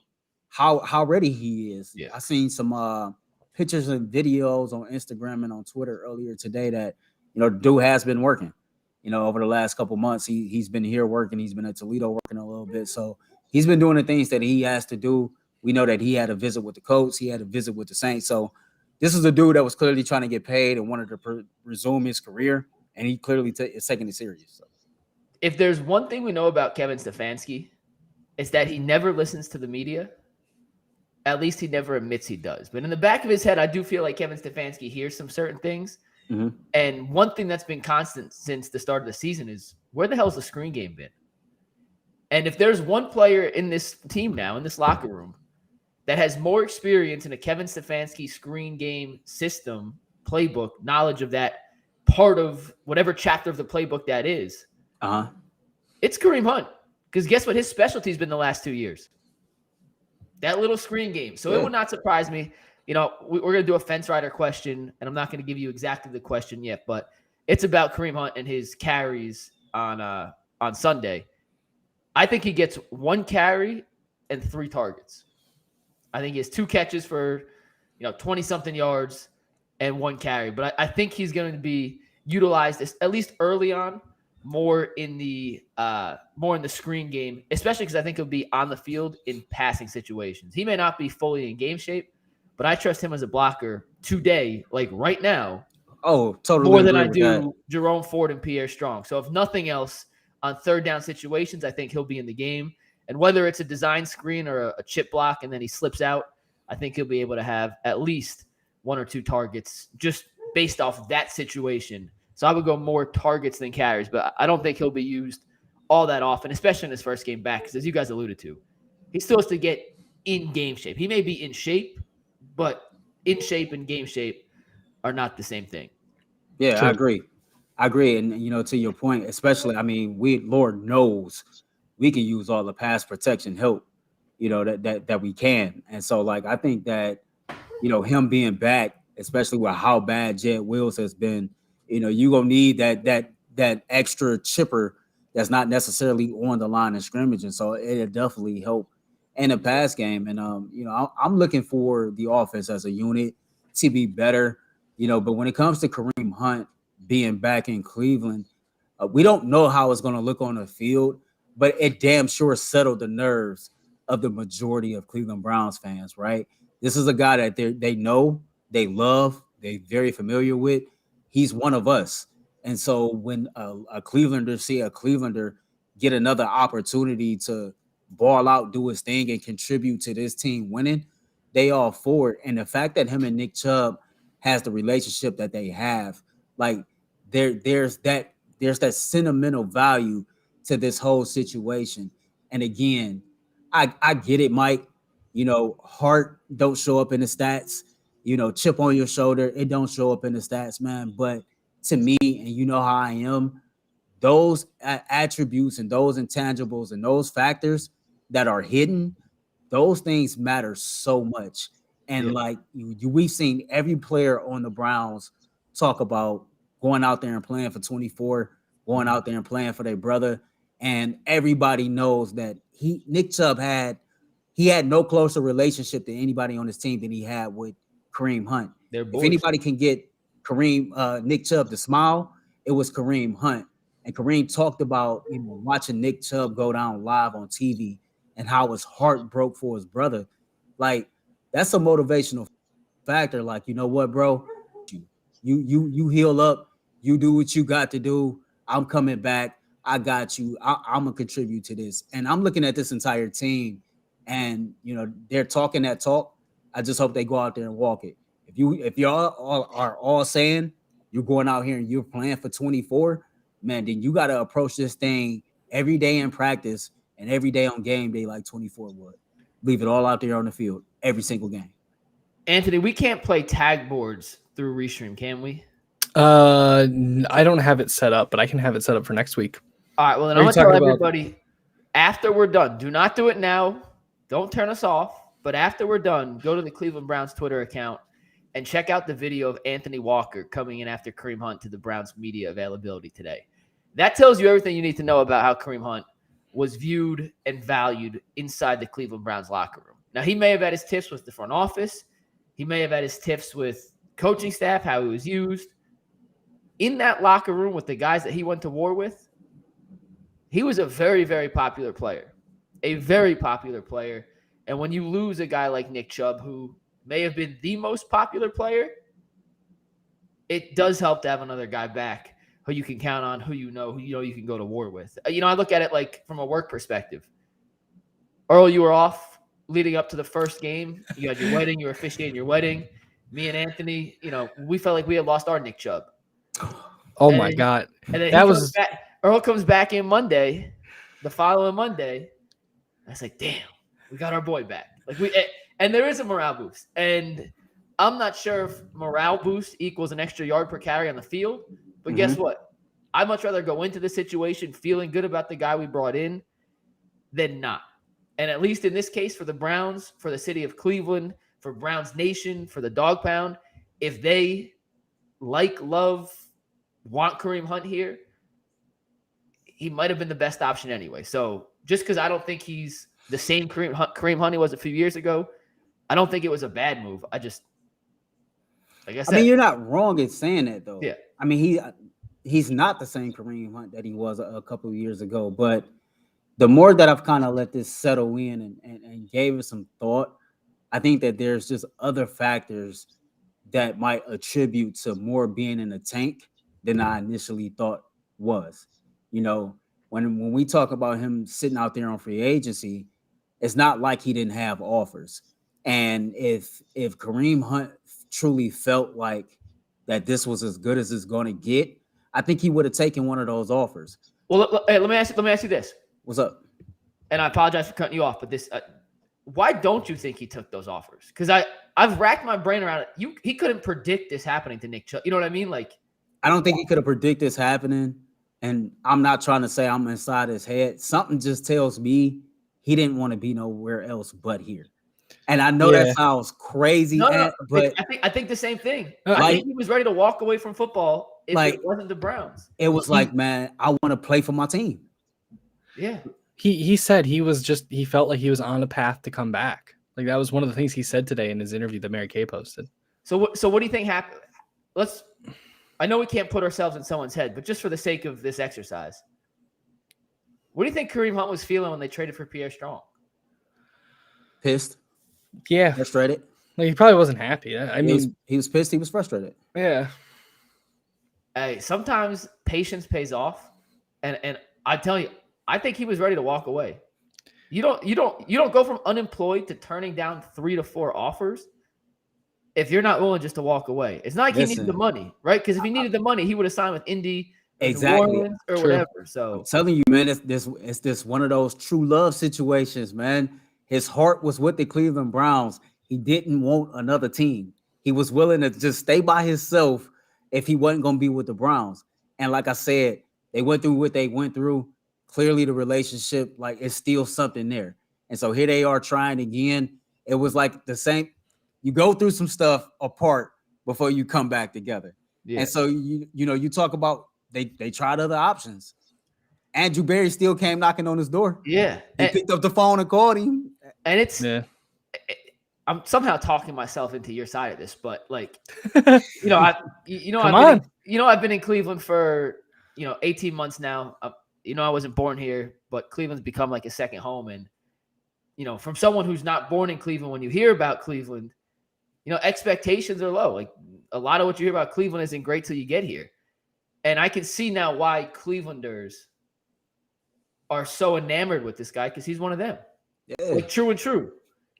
Speaker 2: how ready he is.
Speaker 1: Yeah.
Speaker 2: I seen some pictures and videos on Instagram and on Twitter earlier today that, dude has been working. Over the last couple months, he's been here working. He's been at Toledo working a little bit. So he's been doing the things that he has to do. We know that he had a visit with the Colts. He had a visit with the Saints. So this is a dude that was clearly trying to get paid and wanted to resume his career. And he clearly is taking it serious. So.
Speaker 1: If there's one thing we know about Kevin Stefanski, it's that he never listens to the media. At least he never admits he does. But in the back of his head, I do feel like Kevin Stefanski hears some certain things.
Speaker 2: Mm-hmm.
Speaker 1: And one thing that's been constant since the start of the season is where the hell's the screen game been? And if there's one player in this team now, in this locker room, that has more experience in a Kevin Stefanski screen game system, playbook, knowledge of that part of whatever chapter of the playbook that is, it's Kareem Hunt. Because guess what? His specialty has been the last 2 years. That little screen game. So It would not surprise me. We're going to do a fence rider question, and I'm not going to give you exactly the question yet, but it's about Kareem Hunt and his carries on Sunday. I think he gets 1 carry and 3 targets. I think he has 2 catches for, 20-something yards and 1 carry. But I think he's going to be utilized, at least early on, more in the screen game, especially because I think he'll be on the field in passing situations. He may not be fully in game shape, but I trust him as a blocker today, like right now.
Speaker 2: Oh, totally.
Speaker 1: More than I do Jerome Ford and Pierre Strong. So if nothing else, on third down situations, I think he'll be in the game. And whether it's a design screen or a chip block and then he slips out, I think he'll be able to have at least 1 or 2 targets just based off that situation. So I would go more targets than carries, but I don't think he'll be used all that often, especially in his first game back, because as you guys alluded to, he still has to get in game shape. He may be in shape, but in shape and game shape are not the same thing.
Speaker 2: Yeah, sure. I agree. And, to your point, especially, Lord knows we can use all the pass protection help, that we can. And so, I think that, him being back, especially with how bad Jed Wills has been, you're going to need that extra chipper that's not necessarily on the line of scrimmage. And so it'll definitely help in a pass game. And, I'm looking for the offense as a unit to be better, but when it comes to Kareem Hunt being back in Cleveland, we don't know how it's going to look on the field, but it damn sure settled the nerves of the majority of Cleveland Browns fans, right? This is a guy that they know, they love, they're very familiar with. He's one of us. And so when a Clevelander get another opportunity to ball out, do his thing, and contribute to this team winning, they all for it. And the fact that him and Nick Chubb has the relationship that they have, there's that sentimental value to this whole situation. And again, I get it, Mike. Heart don't show up in the stats. Chip on your shoulder, it don't show up in the stats, man. But to me, and you know how I am, those attributes and those intangibles and those factors that are hidden, those things matter so much. And like we've seen every player on the Browns talk about going out there and playing for 24, going out there and playing for their brother. And everybody knows that Nick Chubb had no closer relationship to anybody on his team than he had with Kareem Hunt. If anybody can get Nick Chubb to smile, it was Kareem Hunt. And Kareem talked about watching Nick Chubb go down live on TV and how his heart broke for his brother. Like, that's a motivational factor. Like, you know what, bro? You heal up. You do what you got to do. I'm coming back. I got you. I'm gonna contribute to this. And I'm looking at this entire team, and they're talking that talk. I just hope they go out there and walk it. If y'all are all saying you're going out here and you're playing for 24, man, then you got to approach this thing every day in practice and every day on game day like 24 would. Leave it all out there on the field every single game.
Speaker 1: Anthony, we can't play tag boards through Restream, can we?
Speaker 3: I don't have it set up, but I can have it set up for next week.
Speaker 1: All right, well, then I'm going to tell everybody, after we're done, do not do it now. Don't turn us off. But after we're done, go to the Cleveland Browns Twitter account and check out the video of Anthony Walker coming in after Kareem Hunt to the Browns media availability today. That tells you everything you need to know about how Kareem Hunt was viewed and valued inside the Cleveland Browns locker room. Now, he may have had his tiffs with the front office. He may have had his tiffs with coaching staff, how he was used. In that locker room with the guys that he went to war with, he was a very, very popular player. A very popular player. And when you lose a guy like Nick Chubb, who may have been the most popular player, it does help to have another guy back who you can count on, who you know you can go to war with. I look at it like from a work perspective. Earl, you were off leading up to the first game. You had your wedding. You were officiating your wedding. Me and Anthony, we felt like we had lost our Nick Chubb.
Speaker 3: Oh, my God.
Speaker 1: And then Earl comes back in Monday, the following Monday. I was like, damn, we got our boy back. And there is a morale boost. And I'm not sure if morale boost equals an extra yard per carry on the field. But guess what? I'd much rather go into the situation feeling good about the guy we brought in than not. And at least in this case, for the Browns, for the city of Cleveland, for Browns Nation, for the Dog Pound, if they love, want Kareem Hunt here, he might have been the best option anyway. So just because I don't think he's the same Kareem Hunt he was a few years ago, I don't think it was a bad move. I mean,
Speaker 2: you're not wrong in saying that, though.
Speaker 1: Yeah.
Speaker 2: I mean, he's not the same Kareem Hunt that he was a couple of years ago. But the more that I've kind of let this settle in and gave it some thought, I think that there's just other factors that might attribute to more being in the tank than I initially thought was. When we talk about him sitting out there on free agency, it's not like he didn't have offers. And if Kareem Hunt truly felt like that this was as good as it's going to get, I think he would have taken one of those offers.
Speaker 1: Well, hey, let me ask you this.
Speaker 2: What's up?
Speaker 1: And I apologize for cutting you off, but this, why don't you think he took those offers? Because I've racked my brain around it. He couldn't predict this happening to Nick Chubb. You know what I mean?
Speaker 2: I don't think he could have predicted this happening. And I'm not trying to say I'm inside his head. Something just tells me he didn't want to be nowhere else but here. And I know that sounds crazy, but
Speaker 1: I think the same thing. I think he was ready to walk away from football if it wasn't the Browns.
Speaker 2: It was man, I want to play for my team.
Speaker 1: Yeah.
Speaker 3: He said he felt like he was on a path to come back. Like that was one of the things he said today in his interview that Mary Kay posted.
Speaker 1: So what do you think happened? I know we can't put ourselves in someone's head, but just for the sake of this exercise, what do you think Kareem Hunt was feeling when they traded for Pierre Strong?
Speaker 2: Pissed.
Speaker 3: Yeah.
Speaker 2: Frustrated.
Speaker 3: Like, he probably wasn't happy. I mean,
Speaker 2: he was pissed. He was frustrated.
Speaker 3: Yeah.
Speaker 1: Hey, sometimes patience pays off. And I tell you, I think he was ready to walk away. You don't go from unemployed to turning down 3 to 4 offers if you're not willing just to walk away. It's not like he needed the money, right? Because if he needed the money, he would have signed with Indy or
Speaker 2: Exactly.
Speaker 1: New Orleans or
Speaker 3: True.
Speaker 1: whatever. So
Speaker 2: I'm telling you, man, it's this one of those true love situations, man. His heart was with the Cleveland Browns. He didn't want another team. He was willing to just stay by himself if he wasn't going to be with the Browns. And like I said, they went through what they went through. Clearly, the relationship, like, it's still something there. And so here they are trying again. It was like the same. You go through some stuff apart before you come back together.
Speaker 1: yeah.
Speaker 2: And so you talk about they tried other options. Andrew Berry still came knocking on his door.
Speaker 1: Yeah.
Speaker 2: He picked up the phone and called him.
Speaker 1: And it's
Speaker 3: Yeah.
Speaker 1: I'm somehow talking myself into your side of this, but like,
Speaker 3: Come
Speaker 1: I've been in Cleveland for 18 months now. I wasn't born here, but Cleveland's become like a second home. And from someone who's not born in Cleveland, when you hear about Cleveland, expectations are low. Like a lot of what you hear about Cleveland isn't great till you get here. And I can see now why Clevelanders are so enamored with this guy, because he's one of them.
Speaker 2: Yeah.
Speaker 1: Like true and true.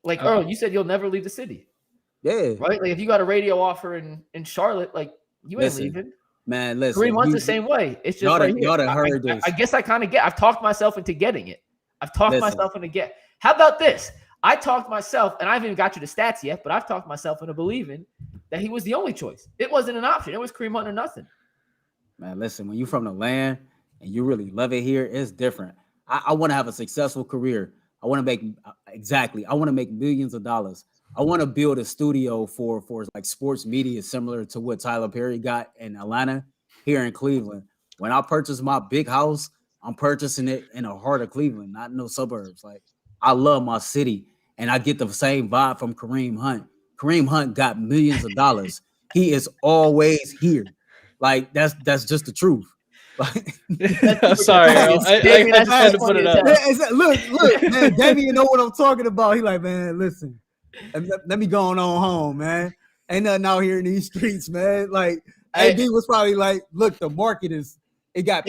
Speaker 1: Like Earl, you said you'll never leave the city.
Speaker 2: Yeah.
Speaker 1: Right? Like if you got a radio offer in Charlotte, like you ain't leaving.
Speaker 2: Man, listen.
Speaker 1: Kareem Hunt's the same way. It's just right here.
Speaker 2: Y'all done heard this.
Speaker 1: I guess I kind of I've talked myself into getting it. How about this? I talked myself, and I haven't even got you the stats yet, but I've talked myself into believing that he was the only choice. It wasn't an option. It was Kareem Hunt or nothing.
Speaker 2: Man, listen, when you're from the land and you really love it here, it's different. I want to have a successful career. I want to make millions of dollars. I want to build a studio for like sports media similar to what Tyler Perry got in Atlanta here in Cleveland. When I purchase my big house, I'm purchasing it in the heart of Cleveland, not in no suburbs. Like, I love my city, and I get the same vibe from Kareem Hunt. Kareem Hunt got millions of dollars. He is always here. Like, that's just the truth.
Speaker 3: Sorry, I just had to put it up.
Speaker 2: Look, man, Damien know what I'm talking about. He like, man, listen, let me go on home, man. Ain't nothing out here in these streets, man. Like, AD was probably like, look, the market it got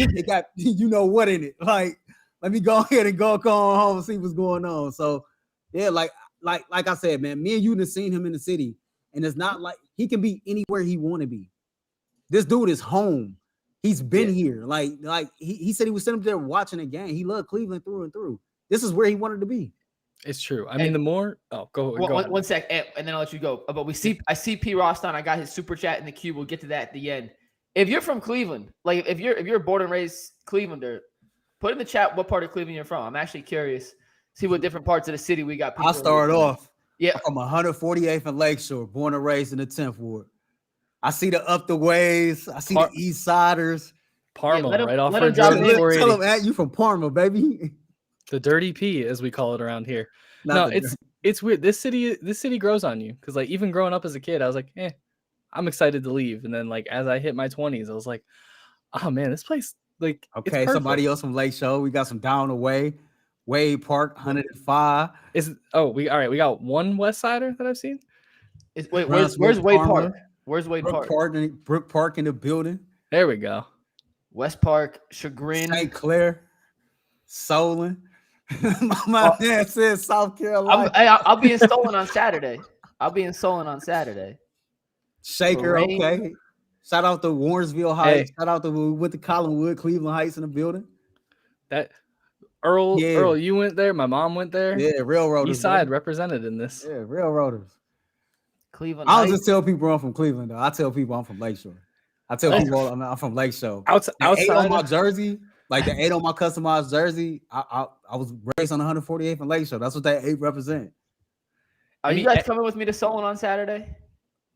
Speaker 2: you know what in it. Like, let me go ahead and go on home and see what's going on. So, yeah, like I said, man, me and you done seen him in the city, and it's not like he can be anywhere he want to be. This dude is home. He's been here. Like he said he was sitting up there watching a game. He loved Cleveland through and through. This is where he wanted to be.
Speaker 3: It's true. I mean, the more. Oh, go
Speaker 1: one sec, and then I'll let you go. But I see P. Roston. I got his super chat in the queue. We'll get to that at the end. If you're from Cleveland, like if you're born and raised Clevelander, put in the chat what part of Cleveland you're from. I'm actually curious. See what different parts of the city we got.
Speaker 2: I'll start off.
Speaker 1: Yeah,
Speaker 2: from 148th and Lakeshore, born and raised in the 10th Ward. I see the up the ways. I see the East Siders.
Speaker 3: Parma, right off
Speaker 1: of
Speaker 3: Jordan.
Speaker 2: Tell them, you from Parma, baby.
Speaker 3: The dirty P, as we call it around here. It's weird. This city grows on you, because like even growing up as a kid, I was like, I'm excited to leave. And then like as I hit my 20s, I was like, oh man, this place like
Speaker 2: okay. Somebody else from Lakeshore. We got some down the way. Wade Park, 105.
Speaker 3: We got one West Sider that I've seen.
Speaker 1: Where's Wade Park? Where's Wade Park?
Speaker 2: Brook Park in the building.
Speaker 3: There we go.
Speaker 1: West Park, Chagrin,
Speaker 2: St. Clair, Solon. My man says South Carolina.
Speaker 1: I'll be in Solon on Saturday.
Speaker 2: Shaker, okay. Shout out to Warrensville Heights. Shout out to we went to Collinwood, Cleveland Heights in the building.
Speaker 3: That Earl, you went there. My mom went there.
Speaker 2: Yeah, Railroaders.
Speaker 3: East Side represented in this.
Speaker 2: Yeah, Railroaders.
Speaker 1: Cleveland.
Speaker 2: I don't just tell people I'm from Cleveland, though. I tell people I'm from Lakeshore. I tell people I'm from Lakeshore.
Speaker 3: Outside
Speaker 2: on my jersey, like the 8 on my customized jersey, I was raised on 148th and Lakeshore. That's what that 8 represent.
Speaker 1: Are you guys coming with me to Solon on Saturday?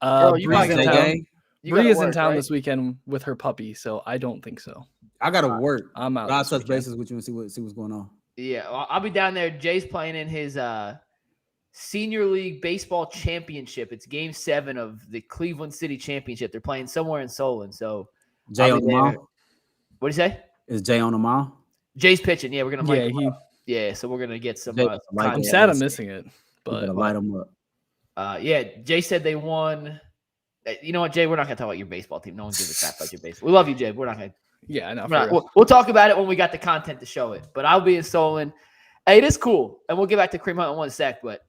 Speaker 3: Bree is in town this weekend with her puppy, so I don't think so.
Speaker 2: I gotta work.
Speaker 3: I'm out.
Speaker 2: I'll touch bases with you and see what's going on.
Speaker 1: Yeah, I'll be down there. Jay's playing in his Senior League Baseball Championship. It's Game 7 of the Cleveland City Championship. They're playing somewhere in Solon. So
Speaker 2: Jay on the mound.
Speaker 1: What do you say?
Speaker 2: Is Jay on the mound?
Speaker 1: Jay's pitching. Yeah, we're gonna so we're gonna get some.
Speaker 3: I'm sad I'm missing it, but
Speaker 2: light them up.
Speaker 1: Jay said they won. You know what, Jay? We're not gonna talk about your baseball team. No one gives a crap about your baseball. We love you, Jay. We're not gonna.
Speaker 3: Yeah, I know.
Speaker 1: We'll talk about it when we got the content to show it. But I'll be in Solon. Hey, it is cool, and we'll get back to Kareem Hunt in one sec. But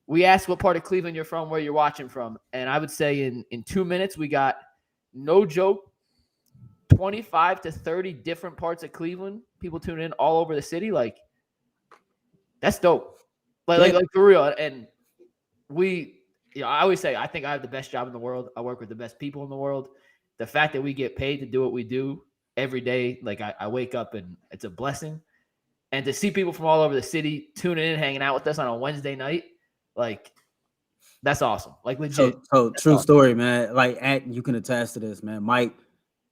Speaker 1: we asked what part of Cleveland you're from, where you're watching from, and I would say in 2 minutes we got, no joke, 25 to 30 different parts of Cleveland. People tune in all over the city. Like, that's dope. Like for real. And I always say, I think I have the best job in the world. I work with the best people in the world. The fact that we get paid to do what we do every day, like I wake up and it's a blessing. And to see people from all over the city tuning in, hanging out with us on a Wednesday night, like, that's awesome. Like, legit.
Speaker 2: So true story, man. Like, you can attest to this, man. Mike,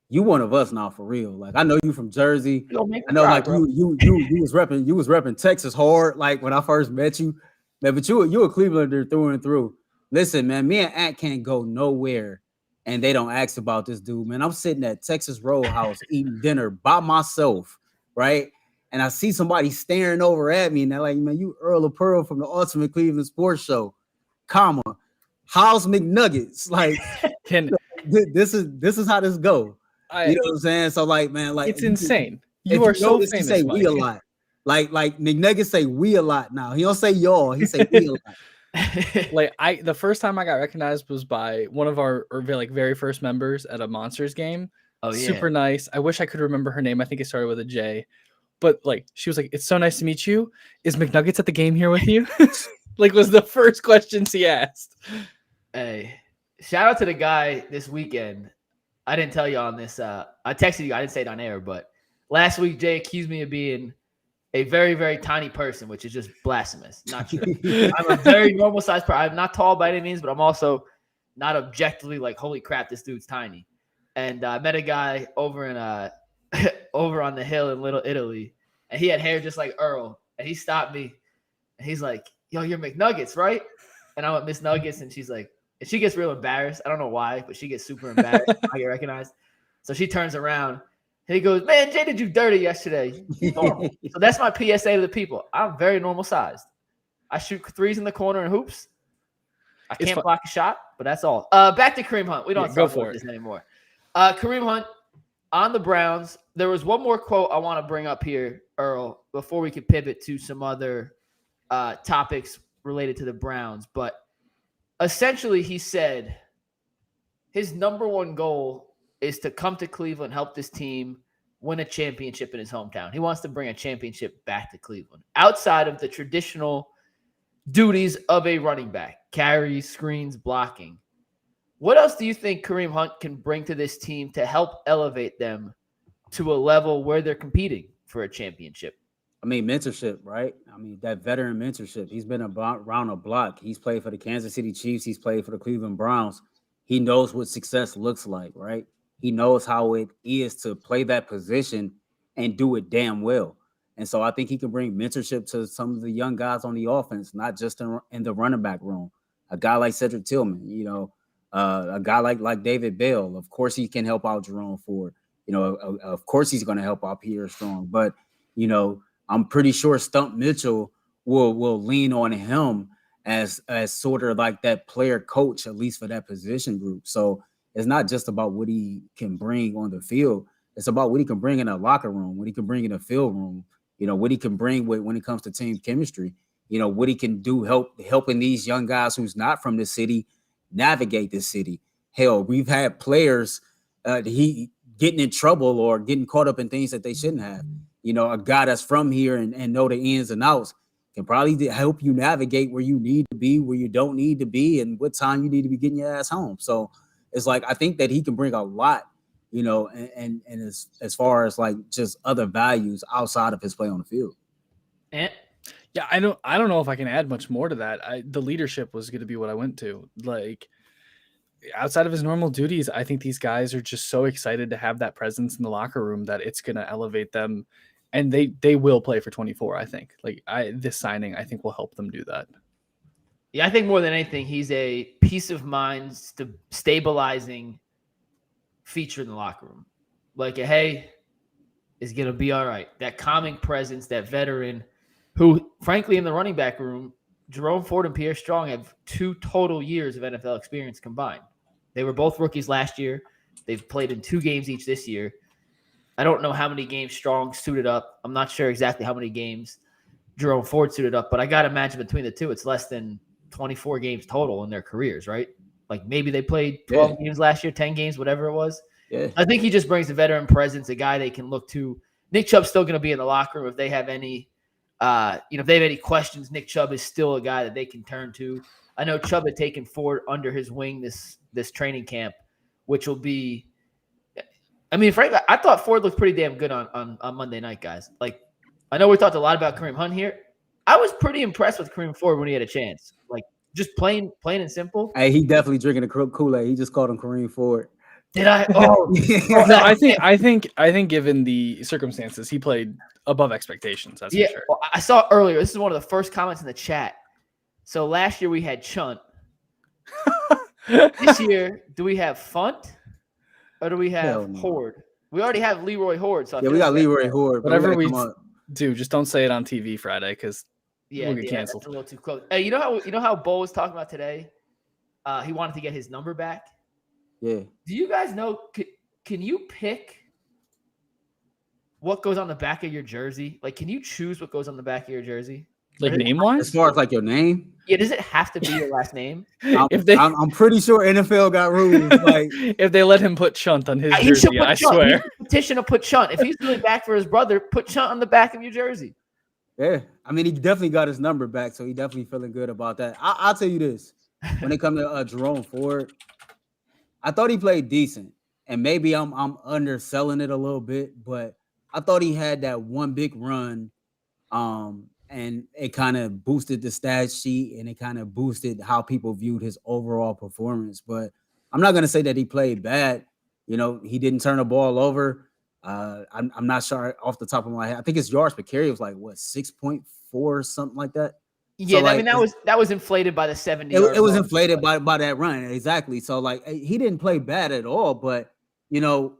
Speaker 2: you one of us now, for real. Like, I know you from Jersey. I know, like, you was repping Texas hard, like, when I first met you. Man, but you a Clevelander through and through. Listen, man, me and Ant can't go nowhere and they don't ask about this dude, man. I'm sitting at Texas Roadhouse eating dinner by myself, right? And I see somebody staring over at me, and they're like, man, you Earl of Pearl from the Ultimate Cleveland Sports Show, comma, how's McNuggets? Like, this is how this go. You know what I'm saying? So, like, man, like,
Speaker 3: it's insane. You are so famous.
Speaker 2: Say we a lot. Like McNuggets say we a lot now. He don't say y'all. He say we a lot.
Speaker 3: Like, the first time I got recognized was by one of our very first members at a Monsters game.
Speaker 1: Oh, yeah.
Speaker 3: Super nice. I wish I could remember her name. I think it started with a J. But, like, she was like, it's so nice to meet you. Is McNuggets at the game here with you? Like, was the first question she asked.
Speaker 1: Hey, shout out to the guy this weekend. I didn't tell you on this. I texted you. I didn't say it on air, but last week, Jay accused me of being a very, very tiny person, which is just blasphemous. Not true. I'm a very normal sized person. I'm not tall by any means, but I'm also not objectively like, holy crap, this dude's tiny. And I met a guy over in over on the hill in Little Italy, and he had hair just like Earl. And he stopped me, and he's like, "Yo, you're McNuggets, right?" And I went, "Miss Nuggets," and she's like, and she gets real embarrassed. I don't know why, but she gets super embarrassed. I get recognized. So she turns around. And he goes, "Man, Jay did you dirty yesterday." So that's my PSA to the people. I'm very normal sized. I shoot threes in the corner and hoops. I can't block a shot, but that's all. Back to Kareem Hunt. We don't talk about this anymore. Kareem Hunt on the Browns. There was one more quote I want to bring up here, Earl, before we can pivot to some other topics related to the Browns. But essentially, he said his number one goal is to come to Cleveland, help this team win a championship in his hometown. He wants to bring a championship back to Cleveland outside of the traditional duties of a running back, carries, screens, blocking. What else do you think Kareem Hunt can bring to this team to help elevate them to a level where they're competing for a championship?
Speaker 2: I mean, mentorship, right? I mean, that veteran mentorship. He's been around a block. He's played for the Kansas City Chiefs. He's played for the Cleveland Browns. He knows what success looks like, right? He knows how it is to play that position and do it damn well. And so I think he can bring mentorship to some of the young guys on the offense, not just in the running back room. A guy like Cedric Tillman, you know, a guy like David Bell. Of course, he can help out Jerome Ford. You know, of course, he's going to help out Pierre Strong. But, you know, I'm pretty sure Stump Mitchell will lean on him as sort of like that player coach, at least for that position group. So it's not just about what he can bring on the field. It's about what he can bring in a locker room, what he can bring in a field room, you know, what he can bring when it comes to team chemistry, you know, what he can do helping these young guys who's not from the city navigate the city. Hell, we've had players he getting in trouble or getting caught up in things that they shouldn't have. You know, a guy that's from here and know the ins and outs can probably help you navigate where you need to be, where you don't need to be, and what time you need to be getting your ass home. So it's like, I think that he can bring a lot, you know, and as far as like just other values outside of his play on the field.
Speaker 3: Yeah, I don't know if I can add much more to that. The leadership was going to be what I went to. Like, outside of his normal duties, I think these guys are just so excited to have that presence in the locker room that it's going to elevate them, and they will play for 24. I think this signing, I think, will help them do that.
Speaker 1: Yeah, I think more than anything, he's a peace of mind, stabilizing feature in the locker room. Like, hey, it's going to be all right. That calming presence, that veteran who, frankly, in the running back room, Jerome Ford and Pierre Strong have 2 total years of NFL experience combined. They were both rookies last year. They've played in 2 games each this year. I don't know how many games Strong suited up. I'm not sure exactly how many games Jerome Ford suited up, but I got to imagine between the two, it's less than 24 games total in their careers, right? Like, maybe they played 12 games last year, 10 games, whatever it was.
Speaker 2: Yeah.
Speaker 1: I think he just brings the veteran presence, a guy they can look to. Nick Chubb's still going to be in the locker room if they have any, if they have any questions. Nick Chubb is still a guy that they can turn to. I know Chubb had taken Ford under his wing this training camp, which will be. I mean, frankly, I thought Ford looked pretty damn good on Monday night, guys. Like, I know we talked a lot about Kareem Hunt here. I was pretty impressed with Kareem Ford when he had a chance. Like, just plain and simple.
Speaker 2: Hey, he definitely drinking the Kool-Aid. He just called him Kareem Ford.
Speaker 1: Did I? Oh,
Speaker 3: No, I think given the circumstances, he played above expectations. That's for sure.
Speaker 1: Well, I saw earlier. This is one of the first comments in the chat. So last year we had Chunt. This year, do we have Funt or do we have Horde? We already have Leroy Horde. So
Speaker 2: we got Leroy Horde.
Speaker 3: Whatever we do, just don't say it on TV Friday because
Speaker 1: we'll get canceled. That's a little too close. Hey, you know how Bo was talking about today? He wanted to get his number back.
Speaker 2: Yeah.
Speaker 1: Do you guys know? Can you pick what goes on the back of your jersey? Like, can you choose what goes on the back of your jersey?
Speaker 3: Like name-wise?
Speaker 2: As far as like your name?
Speaker 1: Yeah. Does it have to be your last name?
Speaker 2: I'm pretty sure NFL got rules. Like,
Speaker 3: if they let him put Chunt on his jersey, I swear.
Speaker 1: Petition to put Chunt. If he's doing back for his brother, put Chunt on the back of your jersey.
Speaker 2: Yeah. I mean, he definitely got his number back, so he definitely feeling good about that. I'll tell you this. When it comes to Jerome Ford, I thought he played decent. And maybe I'm underselling it a little bit, but I thought he had that one big run. And it kind of boosted the stat sheet and it kind of boosted how people viewed his overall performance. But I'm not going to say that he played bad. You know, he didn't turn the ball over. I'm not sure off the top of my head. I think his yards per carry was like, 6.4 or something like that.
Speaker 1: Yeah, so I mean, that was inflated by the 70.
Speaker 2: It was inflated by that run. Exactly. So, like, he didn't play bad at all. But, you know,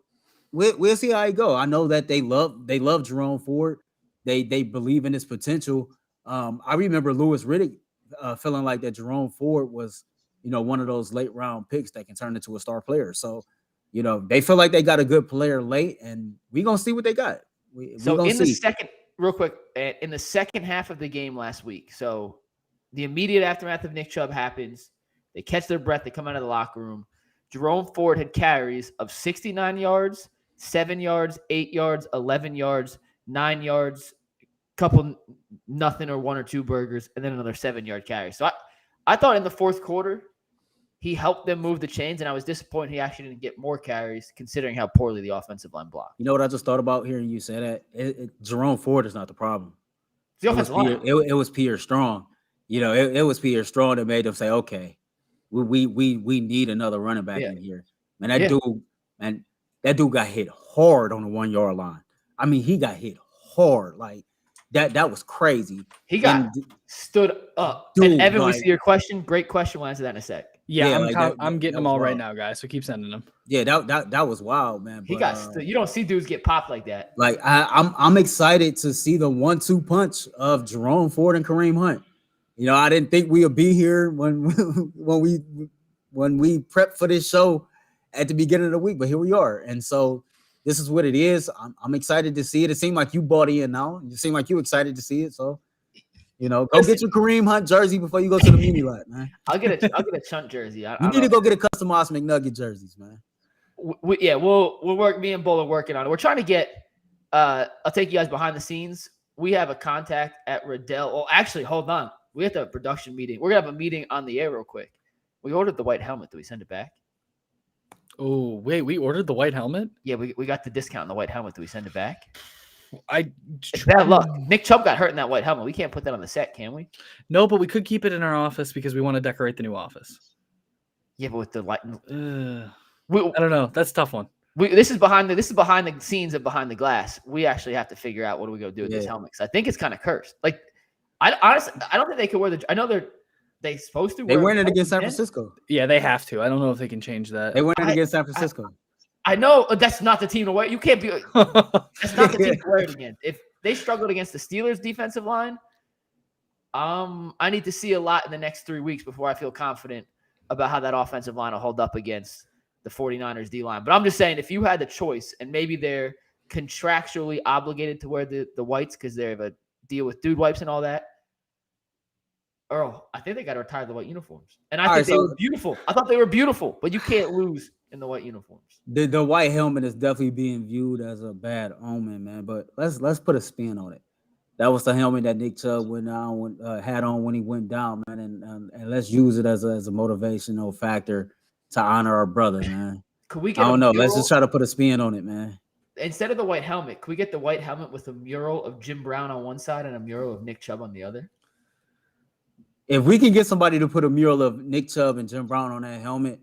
Speaker 2: we'll see how he go. I know that they love Jerome Ford. They believe in his potential. I remember Louis Riddick feeling like that Jerome Ford was, you know, one of those late round picks that can turn into a star player. So, you know, they feel like they got a good player late, and we're gonna see what they got.
Speaker 1: Real quick, in the second half of the game last week, so the immediate aftermath of Nick Chubb happens. They catch their breath. They come out of the locker room. Jerome Ford had carries of 69 yards, 7 yards, 8 yards, 11 yards, 9 yards, couple nothing or 1 or 2 burgers, and then another 7-yard carry. So I thought in the fourth quarter he helped them move the chains, and I was disappointed he actually didn't get more carries considering how poorly the offensive line blocked.
Speaker 2: You know what I just thought about hearing you say that? Jerome Ford is not the problem.
Speaker 1: The offensive line.
Speaker 2: It was Pierre Strong. You know, it was Pierre Strong that made them say, okay, we need another running back in here. Man, that dude got hit hard on the 1 yard line. I mean, he got hit hard. Like, that was crazy.
Speaker 1: He got stood up. Dude, and Evan, we see your question. Great question. We'll answer that in a sec.
Speaker 3: Yeah, I'm getting them all right now, guys. So keep sending them.
Speaker 2: Yeah, that was wild, man.
Speaker 1: He got you don't see dudes get popped like that.
Speaker 2: Like, I'm excited to see the 1-2 punch of Jerome Ford and Kareem Hunt. You know, I didn't think we would be here when we prepped for this show at the beginning of the week, but here we are. And so this is what it is. I'm excited to see it. It seemed like you bought in now. You seem like you excited to see it. So, you know, go get your Kareem Hunt jersey before you go to the mini lot, man.
Speaker 1: I'll get a Chunt jersey.
Speaker 2: You need to go get a customized McNugget jerseys, man.
Speaker 1: We'll work. Me and Bull are working on it. We're trying to get. I'll take you guys behind the scenes. We have a contact at Riddell. Well, actually, hold on. We have to have a production meeting. We're gonna have a meeting on the air real quick. We ordered the white helmet. Do we send it back?
Speaker 3: Oh, wait, we ordered the white helmet?
Speaker 1: Yeah, we got the discount on the white helmet. Do we send it back?
Speaker 3: It's
Speaker 1: bad luck. Nick Chubb got hurt in that white helmet. We can't put that on the set, can we?
Speaker 3: No, but we could keep it in our office because we want to decorate the new office.
Speaker 1: Yeah, but with the light,
Speaker 3: I don't know. That's a tough one.
Speaker 1: This is behind the scenes and behind the glass. We actually have to figure out what do we go do with this helmet. I think it's kind of cursed. Like, I honestly, I don't think they could wear the. I know they supposed to.
Speaker 2: They wearing it against San Francisco.
Speaker 3: Yeah, they have to. I don't know if they can change that.
Speaker 2: They wearing it against San Francisco.
Speaker 1: I know that's not the team to wear. You can't be. That's not the team to wear it against. If they struggled against the Steelers' defensive line, I need to see a lot in the next 3 weeks before I feel confident about how that offensive line will hold up against the 49ers D-line. But I'm just saying, if you had the choice, and maybe they're contractually obligated to wear the whites because they have a deal with dude wipes and all that, Earl, I think they got to retire the white uniforms. And I
Speaker 2: All
Speaker 1: think
Speaker 2: right,
Speaker 1: they
Speaker 2: so-
Speaker 1: were beautiful. I thought they were beautiful, but you can't lose in the white uniforms.
Speaker 2: The white helmet is definitely being viewed as a bad omen, man. But let's put a spin on it. That was the helmet that Nick Chubb had on when he went down, man. And let's use it as a motivational factor to honor our brother, man.
Speaker 1: Could we get
Speaker 2: I don't know. Let's
Speaker 1: mural?
Speaker 2: just try to put a spin on it, man.
Speaker 1: Instead of the white helmet, could we get the white helmet with a mural of Jim Brown on one side and a mural of Nick Chubb on the other?
Speaker 2: If we can get somebody to put a mural of Nick Chubb and Jim Brown on that helmet,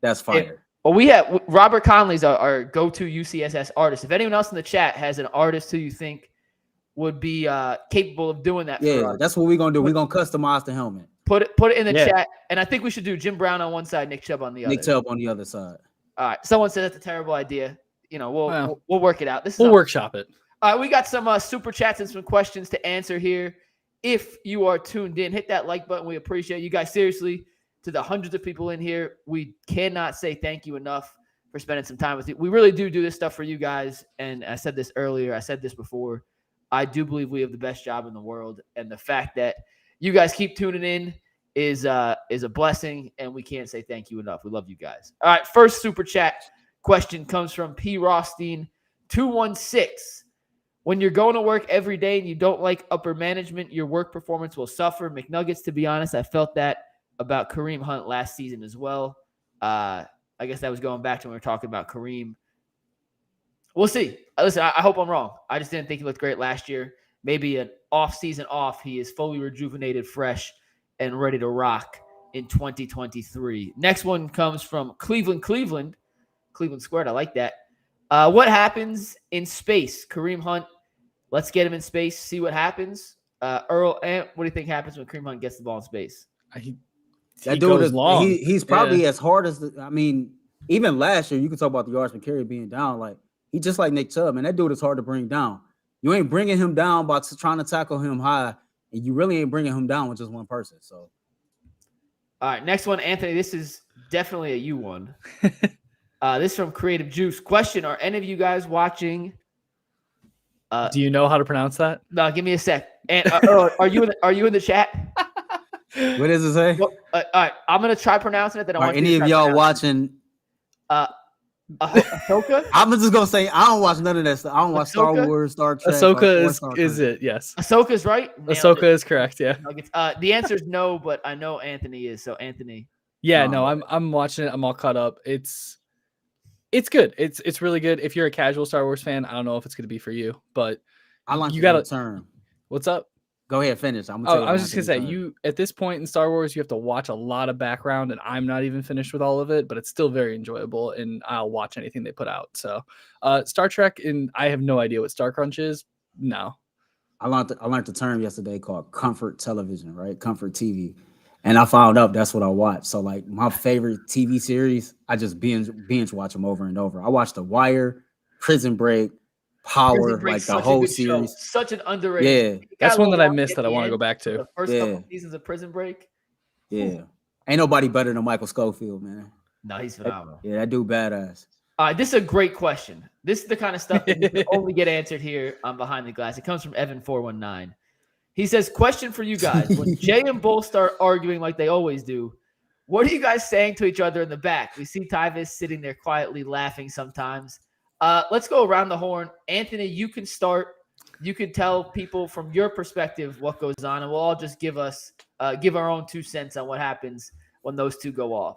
Speaker 2: that's fire.
Speaker 1: Well, we have Robert Conley's our go-to UCSS artist. If anyone else in the chat has an artist who you think would be capable of doing that,
Speaker 2: Yeah,
Speaker 1: for us,
Speaker 2: that's what we're gonna do. We're gonna customize the helmet.
Speaker 1: put it in the chat. And I think we should do Jim Brown on one side, Nick Chubb on the other.
Speaker 2: Nick Chubb on the other side.
Speaker 1: All right. Someone said that's a terrible idea. You know, we'll work it out.
Speaker 3: We'll workshop it.
Speaker 1: All right, we got some super chats and some questions to answer here. If you are tuned in, hit that like button. We appreciate you guys. Seriously, to the hundreds of people in here, we cannot say thank you enough for spending some time with you. We really do this stuff for you guys. And I said this earlier. I said this before. I do believe we have the best job in the world. And the fact that you guys keep tuning in is a blessing. And we can't say thank you enough. We love you guys. All right, first super chat question comes from P. Rothstein 216. When you're going to work every day and you don't like upper management, your work performance will suffer. McNuggets, to be honest, I felt that about Kareem Hunt last season as well. I guess that was going back to when we were talking about Kareem. We'll see. Listen, I hope I'm wrong. I just didn't think he looked great last year. Maybe an off-season off. He is fully rejuvenated, fresh, and ready to rock in 2023. Next one comes from Cleveland Squared. I like that. What happens in space? Kareem Hunt, let's get him in space, see what happens. Earl, what do you think happens when Kareem Hunt gets the ball in space?
Speaker 2: That dude is long. He's probably as hard as even last year, you can talk about the yards per carry being down. Like, he's just like Nick Chubb, man. That dude is hard to bring down. You ain't bringing him down by trying to tackle him high, and you really ain't bringing him down with just one person. So,
Speaker 1: all right, next one, Anthony. This is definitely a you one. This is from Creative Juice. Question: are any of you guys watching?
Speaker 3: Do you know how to pronounce that?
Speaker 1: No, give me a sec. And Earl, are you in the chat?
Speaker 2: What does it say?
Speaker 1: Well, all right, I'm gonna try pronouncing it. Then
Speaker 2: are any of y'all watching?
Speaker 1: Ahsoka?
Speaker 2: I'm just gonna say I don't watch none of that stuff. I don't watch Star Wars, Star Trek.
Speaker 3: Ahsoka is it? Yes.
Speaker 1: Ahsoka's right.
Speaker 3: Ahsoka is correct. Yeah.
Speaker 1: The answer is no, but I know Anthony is. So Anthony.
Speaker 3: Yeah. No, I'm watching it. I'm all caught up. It's good. It's really good. If you're a casual Star Wars fan, I don't know if it's gonna be for you, but
Speaker 2: I like
Speaker 3: you gotta
Speaker 2: turn.
Speaker 3: What's up?
Speaker 2: Go ahead, finish.
Speaker 3: I was just gonna say, you at this point in Star Wars, you have to watch a lot of background, and I'm not even finished with all of it, but it's still very enjoyable, and I'll watch anything they put out. So, Star Trek, and I have no idea what Star Crunch is. No,
Speaker 2: I learned the term yesterday called comfort television, right? Comfort TV, and I found out that's what I watch. So, like, my favorite TV series, I just binge watch them over and over. I watch The Wire, Prison Break, Power, like the whole series.
Speaker 1: Show. Such an underrated.
Speaker 3: Yeah, that's one that I missed that I want to go back to.
Speaker 1: The first couple seasons of Prison Break.
Speaker 2: Yeah, ain't nobody better than Michael Schofield, man.
Speaker 1: No, he's phenomenal.
Speaker 2: Yeah, that dude badass.
Speaker 1: All right, this is a great question. This is the kind of stuff that you can only get answered here on Behind the Glass. It comes from Evan419. He says, question for you guys. When Jay and Bull start arguing like they always do, what are you guys saying to each other in the back? We see Tyvis sitting there quietly laughing sometimes. Let's go around the horn. Anthony, you can start. You can tell people from your perspective what goes on, and we'll all just give our own 2 cents on what happens when those two go off.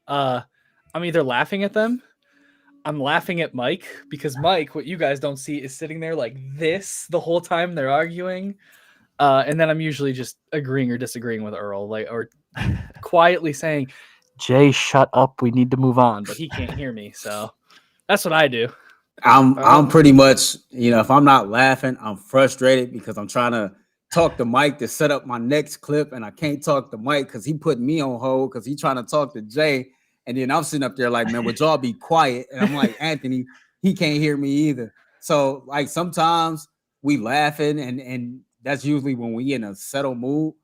Speaker 3: I'm either laughing at them. I'm laughing at Mike because Mike, what you guys don't see, is sitting there like this the whole time they're arguing. And then I'm usually just agreeing or disagreeing with Earl, or quietly saying, "Jay, shut up. We need to move on." But he can't hear me, so that's what I do.
Speaker 2: I'm pretty much, if I'm not laughing, I'm frustrated because I'm trying to talk to Mike to set up my next clip, and I can't talk to Mike because he put me on hold because he's trying to talk to Jay, and then I'm sitting up there like, man, would y'all be quiet? And I'm like, Anthony, he can't hear me either. So like sometimes we laughing, and that's usually when we in a settled mood.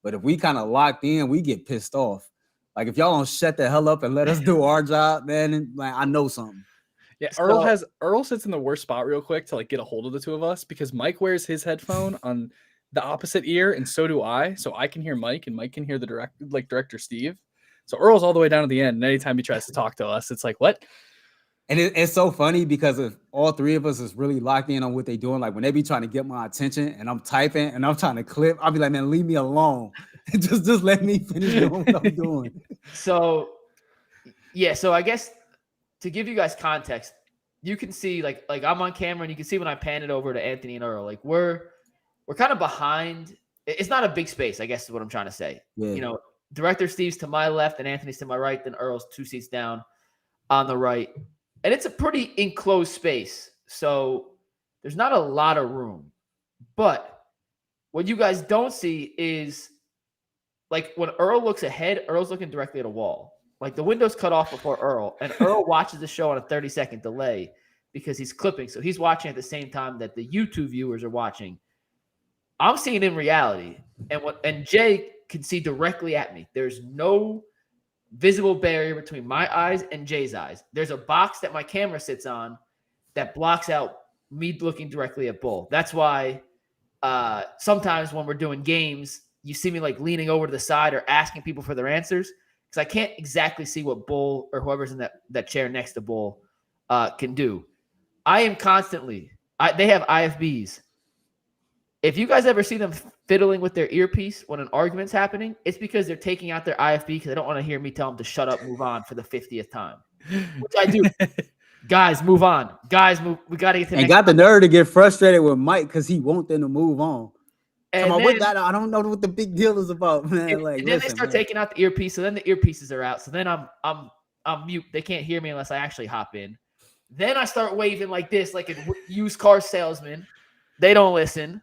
Speaker 2: But if we kind of locked in, we get pissed off. Like if y'all don't shut the hell up and let us do our job, man, like I know something.
Speaker 3: Yeah, Earl sits in the worst spot real quick to like get a hold of the two of us because Mike wears his headphone on the opposite ear, and so do I. So I can hear Mike, and Mike can hear the director Steve. So Earl's all the way down to the end, and anytime he tries to talk to us, it's like, what?
Speaker 2: And it's so funny because if all three of us is really locked in on what they're doing, like when they be trying to get my attention and I'm typing and I'm trying to clip, I'll be like, man, leave me alone. just let me finish doing what I'm doing.
Speaker 1: So, yeah. So I guess to give you guys context, you can see like I'm on camera and you can see when I pan it over to Anthony and Earl, like we're kind of behind. It's not a big space, I guess is what I'm trying to say.
Speaker 2: Yeah.
Speaker 1: You know, director Steve's to my left and Anthony's to my right, then Earl's 2 seats down on the right. And it's a pretty enclosed space. So there's not a lot of room. But what you guys don't see is like when Earl looks ahead, Earl's looking directly at a wall. Like the window's cut off before Earl, and Earl watches the show on a 30-second delay because he's clipping. So he's watching at the same time that the YouTube viewers are watching. I'm seeing in reality, and Jay can see directly at me. There's no visible barrier between my eyes and Jay's eyes. There's a box that my camera sits on that blocks out me looking directly at Bull. That's why sometimes when we're doing games, you see me like leaning over to the side or asking people for their answers because I can't exactly see what Bull or whoever's in that chair next to Bull can do. I am constantly they have IFBs. If you guys ever see them fiddling with their earpiece when an argument's happening, it's because they're taking out their IFB because they don't want to hear me tell them to shut up, move on for the 50th time, which I do. Guys, move on. Guys, move. We got to get to the
Speaker 2: And
Speaker 1: next
Speaker 2: got the nerve to get frustrated with Mike because he wants them to move on.
Speaker 1: And
Speaker 2: I don't know what the big deal is about, man.
Speaker 1: And then they start taking out the earpiece, so then the earpieces are out. So then I'm mute. They can't hear me unless I actually hop in. Then I start waving like this, like a used car salesman. They don't listen.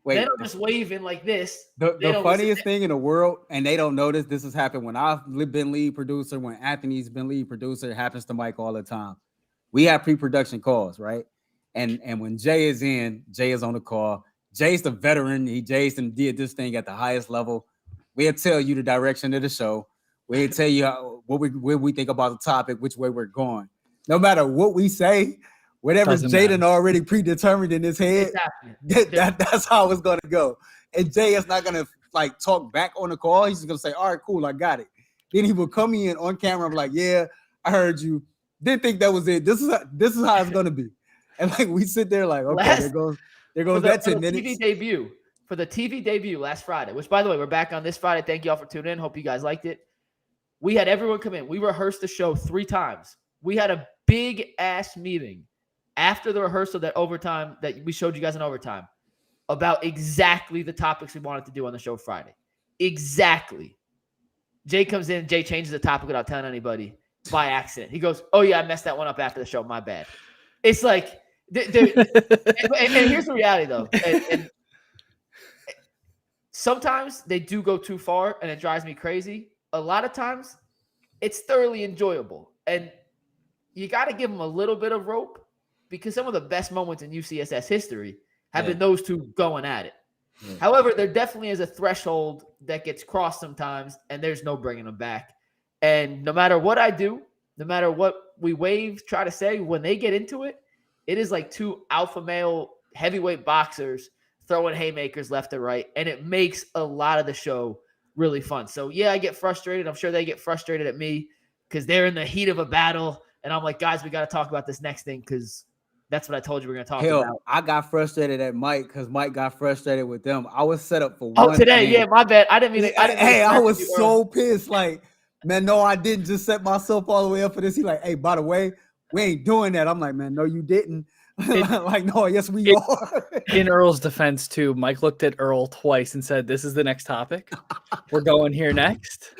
Speaker 2: Wait,
Speaker 1: then I'm just waving like this.
Speaker 2: The funniest thing in the world, and they don't notice, this has happened when I've been lead producer, when Anthony's been lead producer, it happens to Mike all the time. We have pre-production calls, right? And when Jay is in, Jay is on the call. Jay's the veteran. Jay's did this thing at the highest level. We'll tell you the direction of the show. We'll tell you what we think about the topic, which way we're going. No matter what we say, whatever's Jaden already predetermined in his head, that's how it's gonna go. And Jay is not gonna like talk back on the call. He's just gonna say, "All right, cool, I got it." Then he will come in on camera. I'm like, "Yeah, I heard you. Didn't think that was it. This is how it's gonna be." And like we sit there like, okay, there goes that 10 minutes.
Speaker 1: For the TV debut last Friday, which by the way, we're back on this Friday. Thank you all for tuning in. Hope you guys liked it. We had everyone come in. We rehearsed the show 3 times. We had a big ass meeting after the rehearsal that we showed you guys in overtime about exactly the topics we wanted to do on the show Friday. Exactly. Jay comes in. Jay changes the topic without telling anybody by accident. He goes, "Oh yeah, I messed that one up after the show. My bad." It's like, and here's the reality though. And sometimes they do go too far and it drives me crazy. A lot of times it's thoroughly enjoyable. And you got to give them a little bit of rope because some of the best moments in UCSS history have been those two going at it. Yeah. However, there definitely is a threshold that gets crossed sometimes and there's no bringing them back. And no matter what I do, no matter what we try to say, when they get into it, it is like 2 alpha male heavyweight boxers throwing haymakers left and right. And it makes a lot of the show really fun. So yeah, I get frustrated. I'm sure they get frustrated at me because they're in the heat of a battle. And I'm like, guys, we got to talk about this next thing because that's what I told you we're going to talk about.
Speaker 2: I got frustrated at Mike because Mike got frustrated with them. I was set up for one
Speaker 1: today.
Speaker 2: thing.
Speaker 1: Yeah, my bad. I didn't mean
Speaker 2: to. I was so pissed. Like, man, no, I didn't just set myself all the way up for this. He like, hey, by the way, we ain't doing that. I'm like, man, no, you didn't. Like, no, yes, we are.
Speaker 3: In Earl's defense, too, Mike looked at Earl twice and said, "This is the next topic. We're going here next.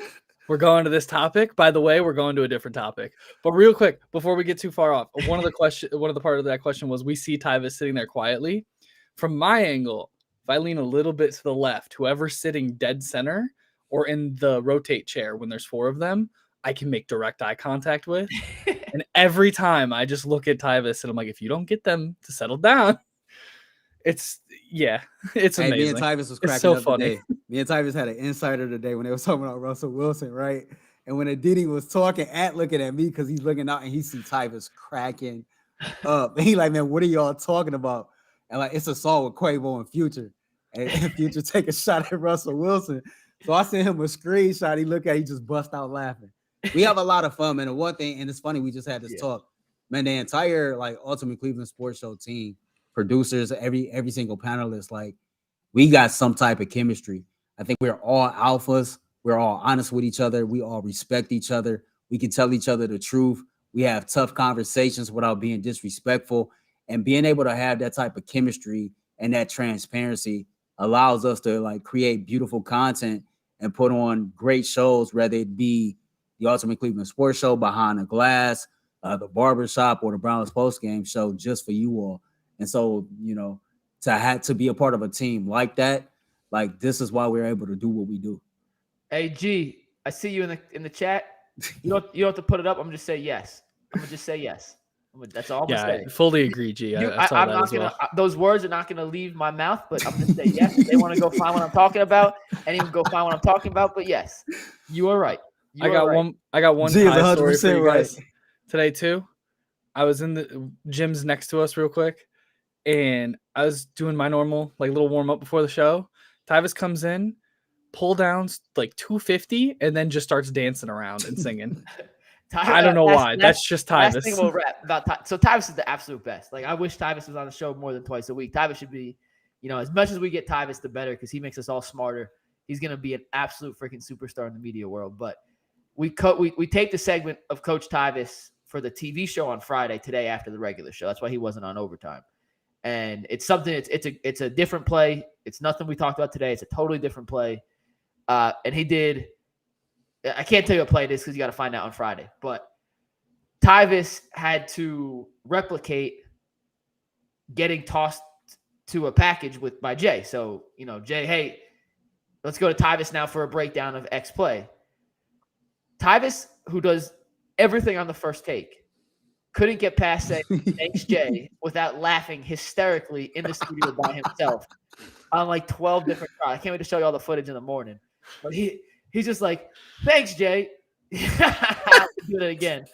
Speaker 3: We're going to this topic. By the way, we're going to a different topic." But real quick, before we get too far off, one of the part of that question was we see Tyvis sitting there quietly. From my angle, if I lean a little bit to the left, whoever's sitting dead center or in the rotate chair when there's 4 of them, I can make direct eye contact with. And every time I just look at Tyvis and I'm like, if you don't get them to settle down, it's amazing.
Speaker 2: Me and Tyvis was cracking
Speaker 3: so
Speaker 2: up
Speaker 3: funny.
Speaker 2: today. Me and Tyvis had an insider today when they was talking about Russell Wilson, right? And when Aditi was talking, looking at me because he's looking out and he sees Tyvis cracking up. And he like, man, what are y'all talking about? And like, it's a song with Quavo and Future. and Future take a shot at Russell Wilson. So I sent him a screenshot. He looked at it, he just bust out laughing. We have a lot of fun, man. And one thing, and it's funny, we just had this talk, man. The entire like Ultimate Cleveland Sports Show team, producers, every single panelist, like we got some type of chemistry. I think we're all alphas. We're all honest with each other. We all respect each other. We can tell each other the truth. We have tough conversations without being disrespectful, and being able to have that type of chemistry and that transparency allows us to like create beautiful content and put on great shows, whether it be the Ultimate Cleveland Sports Show, Behind the Glass, the Barbershop, or the Browns Postgame Show, just for you all. And so, you know, to be a part of a team like that, like this is why we're able to do what we do.
Speaker 1: Hey, G, I see you in the chat. You don't have to put it up. I'm gonna just say yes. I'm gonna just say yes. That's all I'm gonna say.
Speaker 3: I fully agree, G.
Speaker 1: I'm not gonna. Those words are not gonna leave my mouth, but I'm gonna say yes. If they want to go find what I'm talking about, and even go find what I'm talking about. But yes, you are right.
Speaker 3: I got one
Speaker 2: G is
Speaker 3: Ty story for you guys
Speaker 2: right.
Speaker 3: today too. I was in the gyms next to us real quick, and I was doing my normal like little warm up before the show. Tyvis comes in, pull downs like 250, and then just starts dancing around and singing. I don't know why. That's just Tyvis.
Speaker 1: Last thing we'll rap about so Tyvis is the absolute best. Like I wish Tyvis was on the show more than twice a week. Tyvis should be, you know, as much as we get Tyvis, the better, because he makes us all smarter. He's gonna be an absolute freaking superstar in the media world. But we taped the segment of Coach Tyvis for the TV show on Friday today after the regular show. That's why he wasn't on overtime. And it's something. It's a different play. It's nothing we talked about today. It's a totally different play. And he did. I can't tell you what play it is because you got to find out on Friday. But Tyvis had to replicate getting tossed to a package by Jay. So, you know, Jay, hey, let's go to Tyvis now for a breakdown of X play. Tyvis, who does everything on the first take, couldn't get past saying thanks, Jay, without laughing hysterically in the studio by himself on like 12 different tries. I can't wait to show you all the footage in the morning. But he's just like, thanks, Jay. Do it again.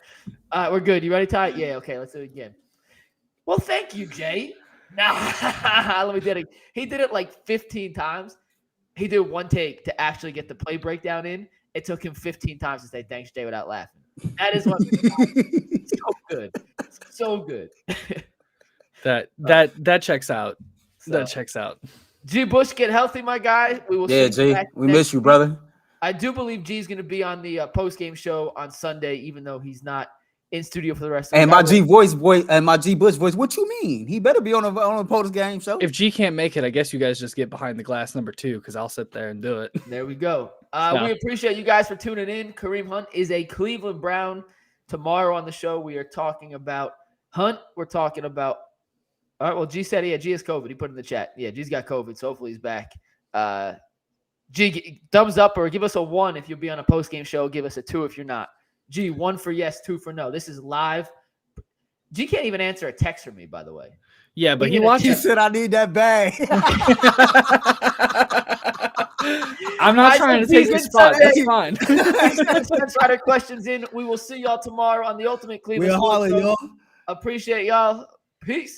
Speaker 1: We're good. You ready, Ty? Yeah, okay, let's do it again. Well, thank you, Jay. Nah, let me do it. He did it like 15 times. He did one take to actually get the play breakdown in. It took him 15 times to say thanks, Jay, without laughing. That is what so good. So good.
Speaker 3: That checks out.
Speaker 1: So,
Speaker 3: that checks out.
Speaker 1: G. Bush, get healthy, my guy. We will.
Speaker 2: Yeah, G, we miss you, brother.
Speaker 1: I do believe G's going to be on the post-game show on Sunday, even though he's not in studio for the rest of the
Speaker 2: And my G voice, and my G Bush voice. What you mean? He better be on a post-game show.
Speaker 3: If G can't make it, I guess you guys just get behind the glass number 2 because I'll sit there and do it.
Speaker 1: There we go. We appreciate you guys for tuning in. Kareem Hunt is a Cleveland Brown. Tomorrow on the show, we are talking about Hunt. We're talking about. All right. Well, G said, G has COVID. He put it in the chat. Yeah, G's got COVID, so hopefully he's back. G, thumbs up or give us a 1 if you'll be on a post-game show. Give us a 2 if you're not. G, 1 for yes, 2 for no. This is live. G can't even answer a text from me, by the way.
Speaker 3: Yeah, but he
Speaker 2: said, I need that bag.
Speaker 3: I'm not trying to take the spot. That's fine.
Speaker 1: Insider questions in. We will see y'all tomorrow on the Ultimate Cleveland.
Speaker 2: We'll holler, y'all.
Speaker 1: Appreciate y'all. Peace.